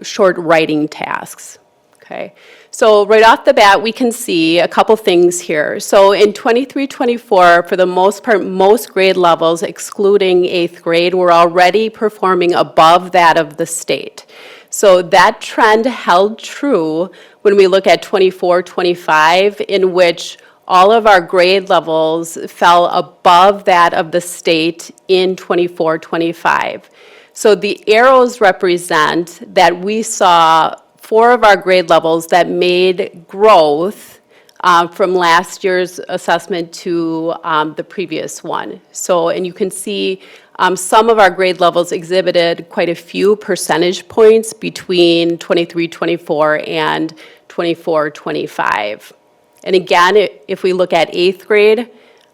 short writing tasks, okay? So right off the bat, we can see a couple things here. So in 23-24, for the most part, most grade levels, excluding 8th grade, were already performing above that of the state. So that trend held true when we look at 24-25, in which all of our grade levels fell above that of the state in 24-25. So the arrows represent that we saw 4 of our grade levels that made growth from last year's assessment to the previous one. So, and you can see some of our grade levels exhibited quite a few percentage points between 23-24 and 24-25. And again, if we look at 8th grade,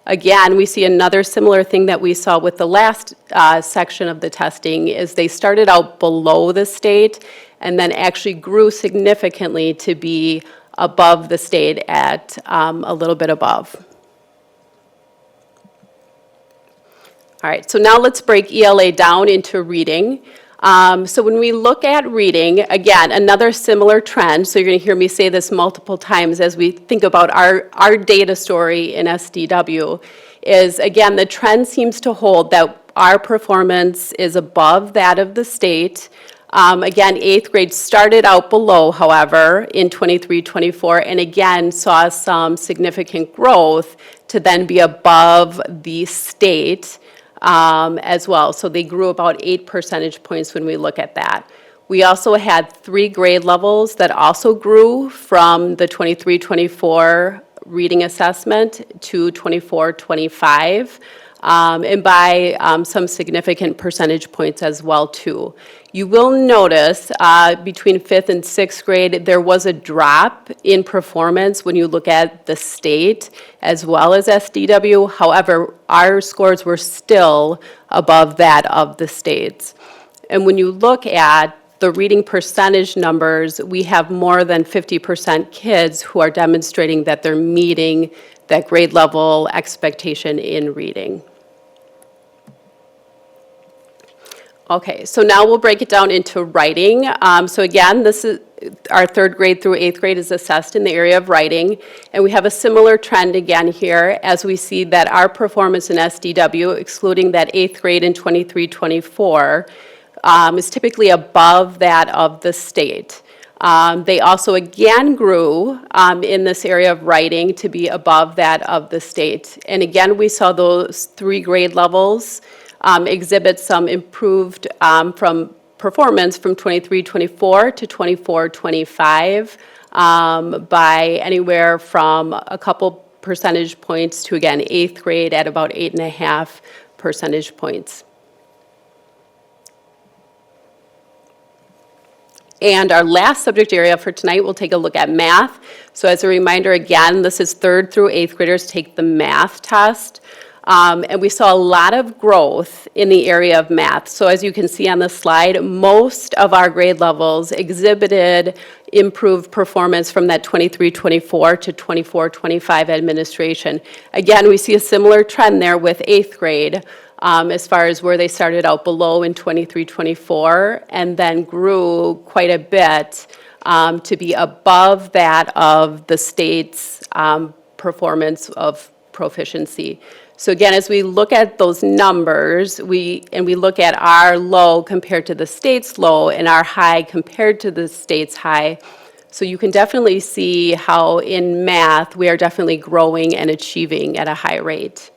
again, we see another similar thing that we saw with the last section of the testing is they started out below the state and then actually grew significantly to be above the state at a little bit above. All right, so now let's break ELA down into reading. So when we look at reading, again, another similar trend, so you're going to hear me say this multiple times as we think about our data story in SDW, is, again, the trend seems to hold that our performance is above that of the state. Again, 8th grade started out below, however, in 23-24, and again, saw some significant growth to then be above the state as well. So they grew about 8 percentage points when we look at that. We also had 3 grade levels that also grew from the 23-24 reading assessment to 24-25. And by some significant percentage points as well, too. You will notice between 5th and 6th grade, there was a drop in performance when you look at the state as well as SDW. However, our scores were still above that of the states. And when you look at the reading percentage numbers, we have more than 50% kids who are demonstrating that they're meeting that grade level expectation in reading. Okay, so now we'll break it down into writing. So again, this is our 3rd grade through 8th grade is assessed in the area of writing. And we have a similar trend again here as we see that our performance in SDW, excluding that 8th grade in 23-24, is typically above that of the state. They also again grew in this area of writing to be above that of the state. And again, we saw those 3 grade levels exhibit some improved from performance from 23-24 to 24-25 by anywhere from a couple percentage points to, again, 8th grade at about 8.5 percentage points. And our last subject area for tonight, we'll take a look at math. So as a reminder, again, this is 3rd through 8th graders take the math test. And we saw a lot of growth in the area of math. So as you can see on the slide, most of our grade levels exhibited improved performance from that 23-24 to 24-25 administration. Again, we see a similar trend there with 8th grade as far as where they started out below in 23-24 and then grew quite a bit to be above that of the state's performance of proficiency. So again, as we look at those numbers, we look at our low compared to the state's low and our high compared to the state's high. So you can definitely see how in math, we are definitely growing and achieving at a high rate.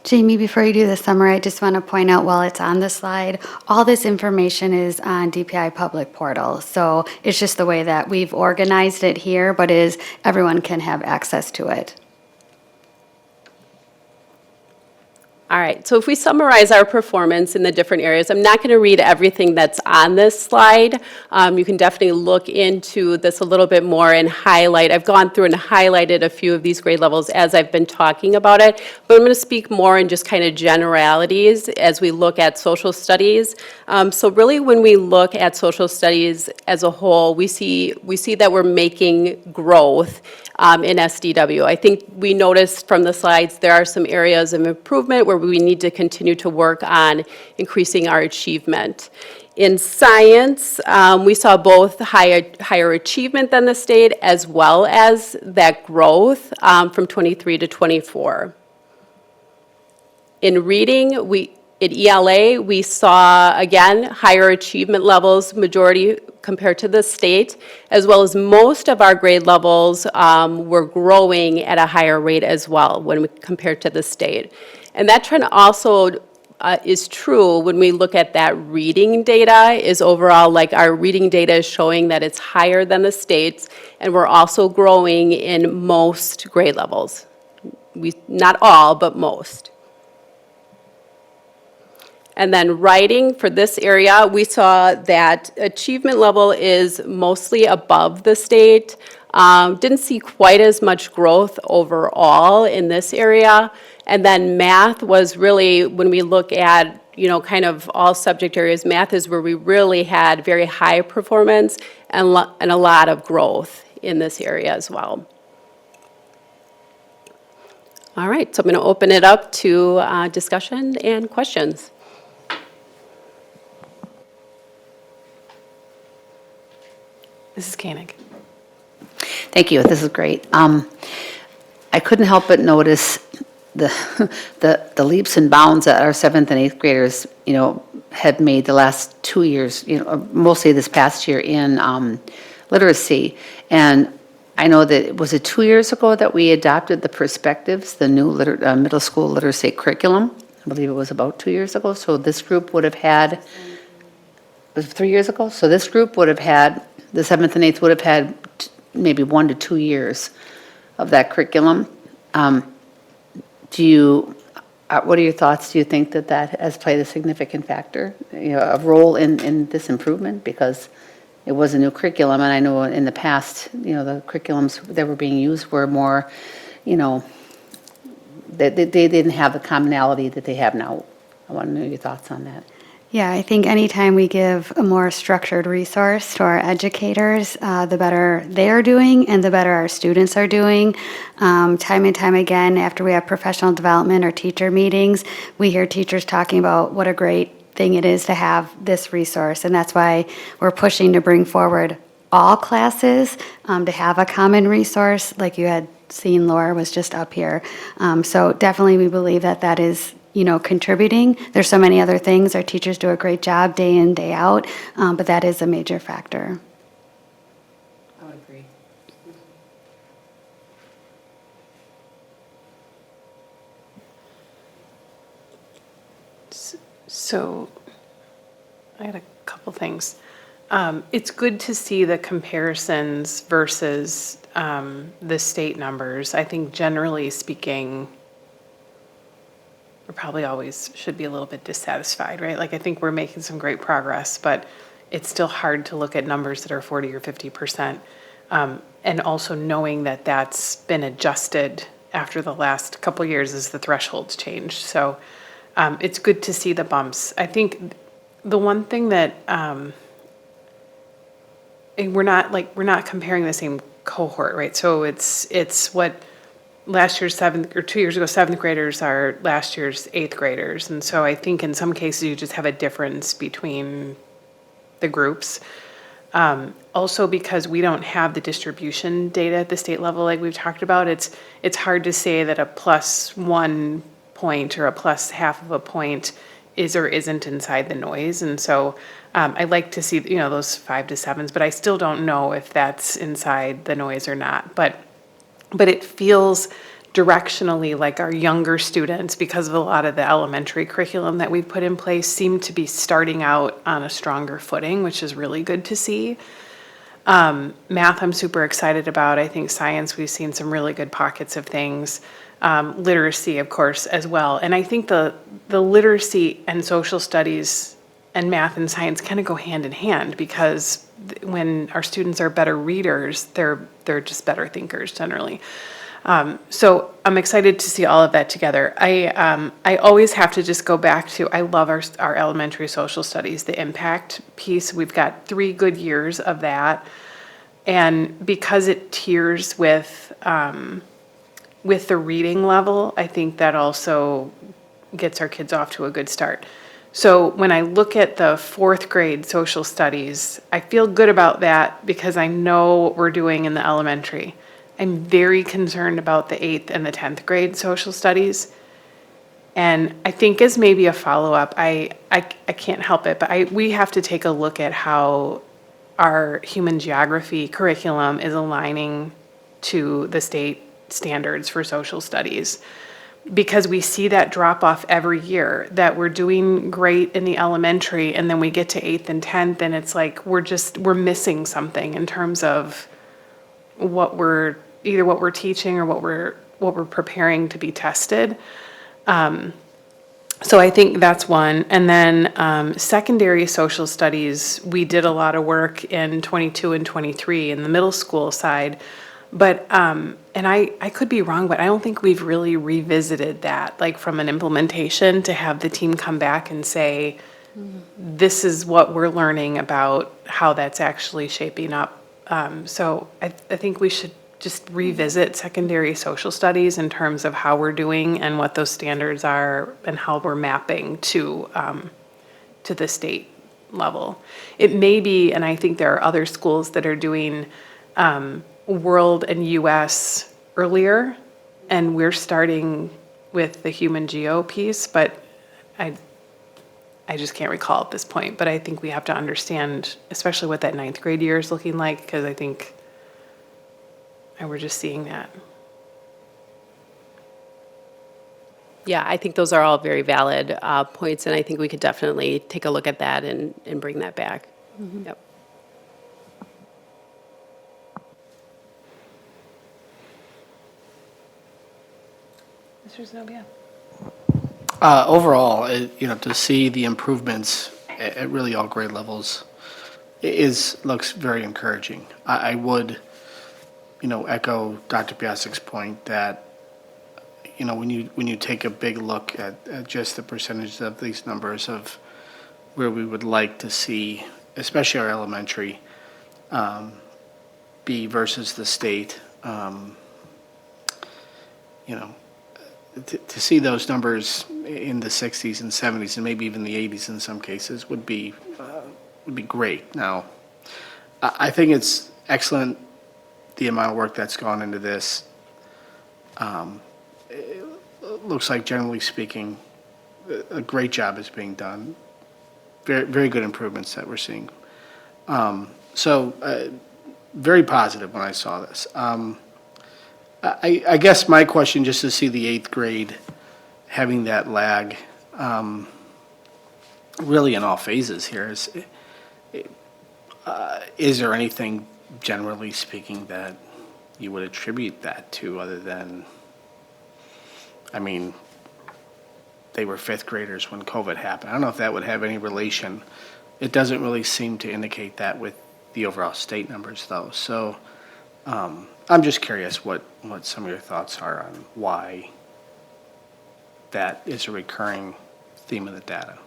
Jamie, before you do the summary, I just want to point out while it's on the slide, all this information is on DPI public portal. So it's just the way that we've organized it here, but everyone can have access to it. All right, so if we summarize our performance in the different areas, I'm not going to read everything that's on this slide. You can definitely look into this a little bit more and highlight. I've gone through and highlighted a few of these grade levels as I've been talking about it, but I'm going to speak more in just kind of generalities as we look at social studies. So really, when we look at social studies as a whole, we see that we're making growth in SDW. I think we noticed from the slides there are some areas of improvement where we need to continue to work on increasing our achievement. In science, we saw both higher achievement than the state as well as that growth from 23 to 24. In reading, at ELA, we saw, again, higher achievement levels, majority compared to the state, as well as most of our grade levels were growing at a higher rate as well when we compared to the state. And that trend also is true when we look at that reading data, is overall, like our reading data is showing that it's higher than the states, and we're also growing in most grade levels. Not all, but most. And then writing, for this area, we saw that achievement level is mostly above the state. Didn't see quite as much growth overall in this area. And then math was really, when we look at, kind of all subject areas, math is where we really had very high performance and a lot of growth in this area as well. All right, so I'm going to open it up to discussion and questions. Mrs. Koenig. Thank you, this is great. I couldn't help but notice the leaps and bounds that our 7th and 8th graders, have made the last 2 years, mostly this past year in literacy. And I know that, was it 2 years ago that we adopted the Perspectives, the new middle school literacy curriculum? I believe it was about 2 years ago. So this group would have had, was it 3 years ago? So this group would have had, the 7th and 8th would have had maybe 1 to 2 years of that curriculum. What are your thoughts? Do you think that has played a significant factor, a role in this improvement? Because it was a new curriculum, and I know in the past, the curriculums that were being used were more, they didn't have the commonality that they have now. I want to know your thoughts on that. Yeah, I think anytime we give a more structured resource to our educators, the better they are doing and the better our students are doing. Time and time again, after we have professional development or teacher meetings, we hear teachers talking about what a great thing it is to have this resource. And that's why we're pushing to bring forward all classes to have a common resource, like you had seen Laura was just up here. So definitely we believe that is contributing. There's so many other things. Our teachers do a great job day in, day out, but that is a major factor. I would agree. So I had a couple things. It's good to see the comparisons versus the state numbers. I think generally speaking, we probably always should be a little bit dissatisfied, right? Like, I think we're making some great progress, but it's still hard to look at numbers that are 40 or 50%. And also knowing that that's been adjusted after the last couple years as the thresholds changed. So it's good to see the bumps. I think the one thing that we're not comparing the same cohort, right? So it's what last year's 7th, or 2 years ago, 7th graders are last year's 8th graders. And so I think in some cases you just have a difference between the groups. Also because we don't have the distribution data at the state level like we've talked about, it's hard to say that a +1 point or a +0.5 of a point is or isn't inside the noise. And so I like to see, those 5 to 7s, but I still don't know if that's inside the noise or not. But it feels directionally, like our younger students, because of a lot of the elementary curriculum that we've put in place, seem to be starting out on a stronger footing, which is really good to see. Math, I'm super excited about. I think science, we've seen some really good pockets of things. Literacy, of course, as well. And I think the literacy and social studies and math and science kind of go hand in hand, because when our students are better readers, they're just better thinkers generally. So I'm excited to see all of that together. I always have to just go back to, I love our elementary social studies, the impact piece. We've got 3 good years of that. And because it tiers with the reading level, I think that also gets our kids off to a good start. So when I look at the 4th grade social studies, I feel good about that because I know what we're doing in the elementary. I'm very concerned about the 8th and the 10th grade social studies. And I think as maybe a follow-up, I can't help it, but we have to take a look at how our human geography curriculum is aligning to the state standards for social studies. Because we see that drop off every year, that we're doing great in the elementary and then we get to 8th and 10th and it's like we're missing something in terms of what we're teaching or what we're preparing to be tested. So I think that's one. And then secondary social studies, we did a lot of work in 22 and 23 in the middle school side. But, and I could be wrong, but I don't think we've really revisited that, like from an implementation, to have the team come back and say, this is what we're learning about how that's actually shaping up. So I think we should just revisit secondary social studies in terms of how we're doing and what those standards are and how we're mapping to the state level. It may be, and I think there are other schools that are doing world and US earlier, and we're starting with the human geo piece, but I just can't recall at this point. But I think we have to understand, especially what that 9th grade year is looking like, because I think we're just seeing that. Yeah, I think those are all very valid points, and I think we could definitely take a look at that and bring that back. Yep. Mr. Zenobia? Overall, to see the improvements at really all grade levels looks very encouraging. I would, echo Dr. Piasek's point that, when you take a big look at just the percentage of these numbers of where we would like to see, especially our elementary, be versus the state, to see those numbers in the 60s and 70s and maybe even the 80s in some cases would be great. Now, I think it's excellent the amount of work that's gone into this. It looks like, generally speaking, a great job is being done. Very, very good improvements that we're seeing. So very positive when I saw this. I guess my question, just to see the 8th grade having that lag, really in all phases here, is there anything, generally speaking, that you would attribute that to other than, they were 5th graders when COVID happened. I don't know if that would have any relation. It doesn't really seem to indicate that with the overall state numbers, though. So I'm just curious what some of your thoughts are on why that is a recurring theme of the data.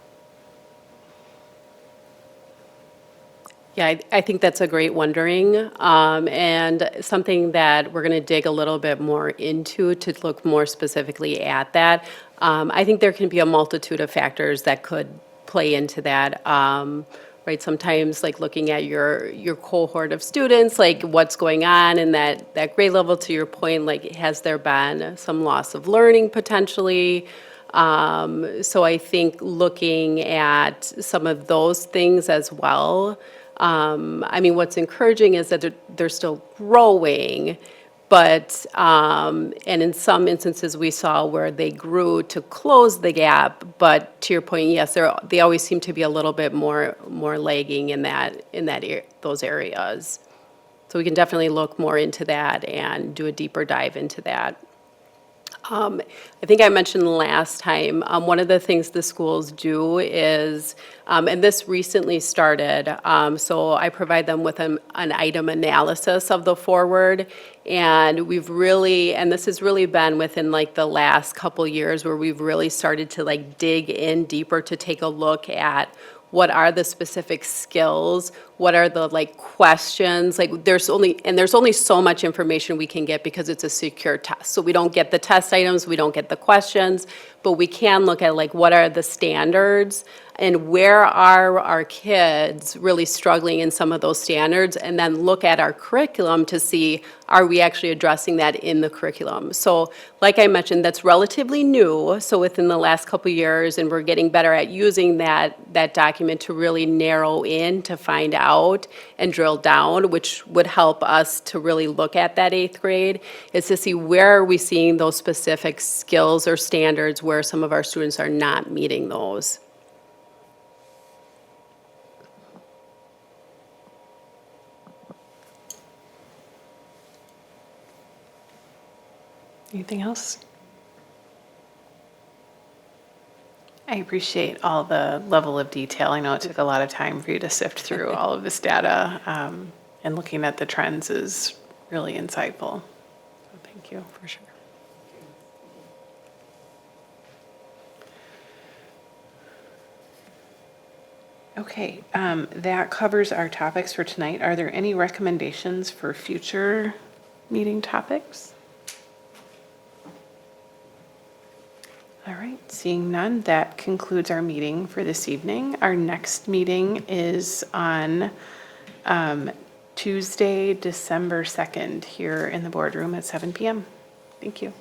Yeah, I think that's a great wondering, and something that we're going to dig a little bit more into to look more specifically at that. I think there can be a multitude of factors that could play into that. Right, sometimes like looking at your cohort of students, like what's going on in that grade level, to your point, like has there been some loss of learning potentially? So I think looking at some of those things as well. What's encouraging is that they're still growing, But, and in some instances, we saw where they grew to close the gap. But to your point, yes, they always seem to be a little bit more lagging in those areas. So we can definitely look more into that and do a deeper dive into that. I think I mentioned last time, one of the things the schools do is, and this recently started, so I provide them with an item analysis of the forward. And we've really, and this has really been within like the last couple years where we've really started to like dig in deeper to take a look at what are the specific skills, what are the like questions, like there's only so much information we can get because it's a secure test. So we don't get the test items, we don't get the questions, but we can look at like what are the standards and where are our kids really struggling in some of those standards, and then look at our curriculum to see, are we actually addressing that in the curriculum? So like I mentioned, that's relatively new, so within the last couple of years, and we're getting better at using that document to really narrow in to find out and drill down, which would help us to really look at that 8th grade, is to see where are we seeing those specific skills or standards where some of our students are not meeting those. Anything else? I appreciate all the level of detail. I know it took a lot of time for you to sift through all of this data, and looking at the trends is really insightful. So thank you. For sure. Okay, that covers our topics for tonight. Are there any recommendations for future meeting topics? All right, seeing none, that concludes our meeting for this evening. Our next meeting is on Tuesday, December 2nd, here in the boardroom at 7 p.m. Thank you.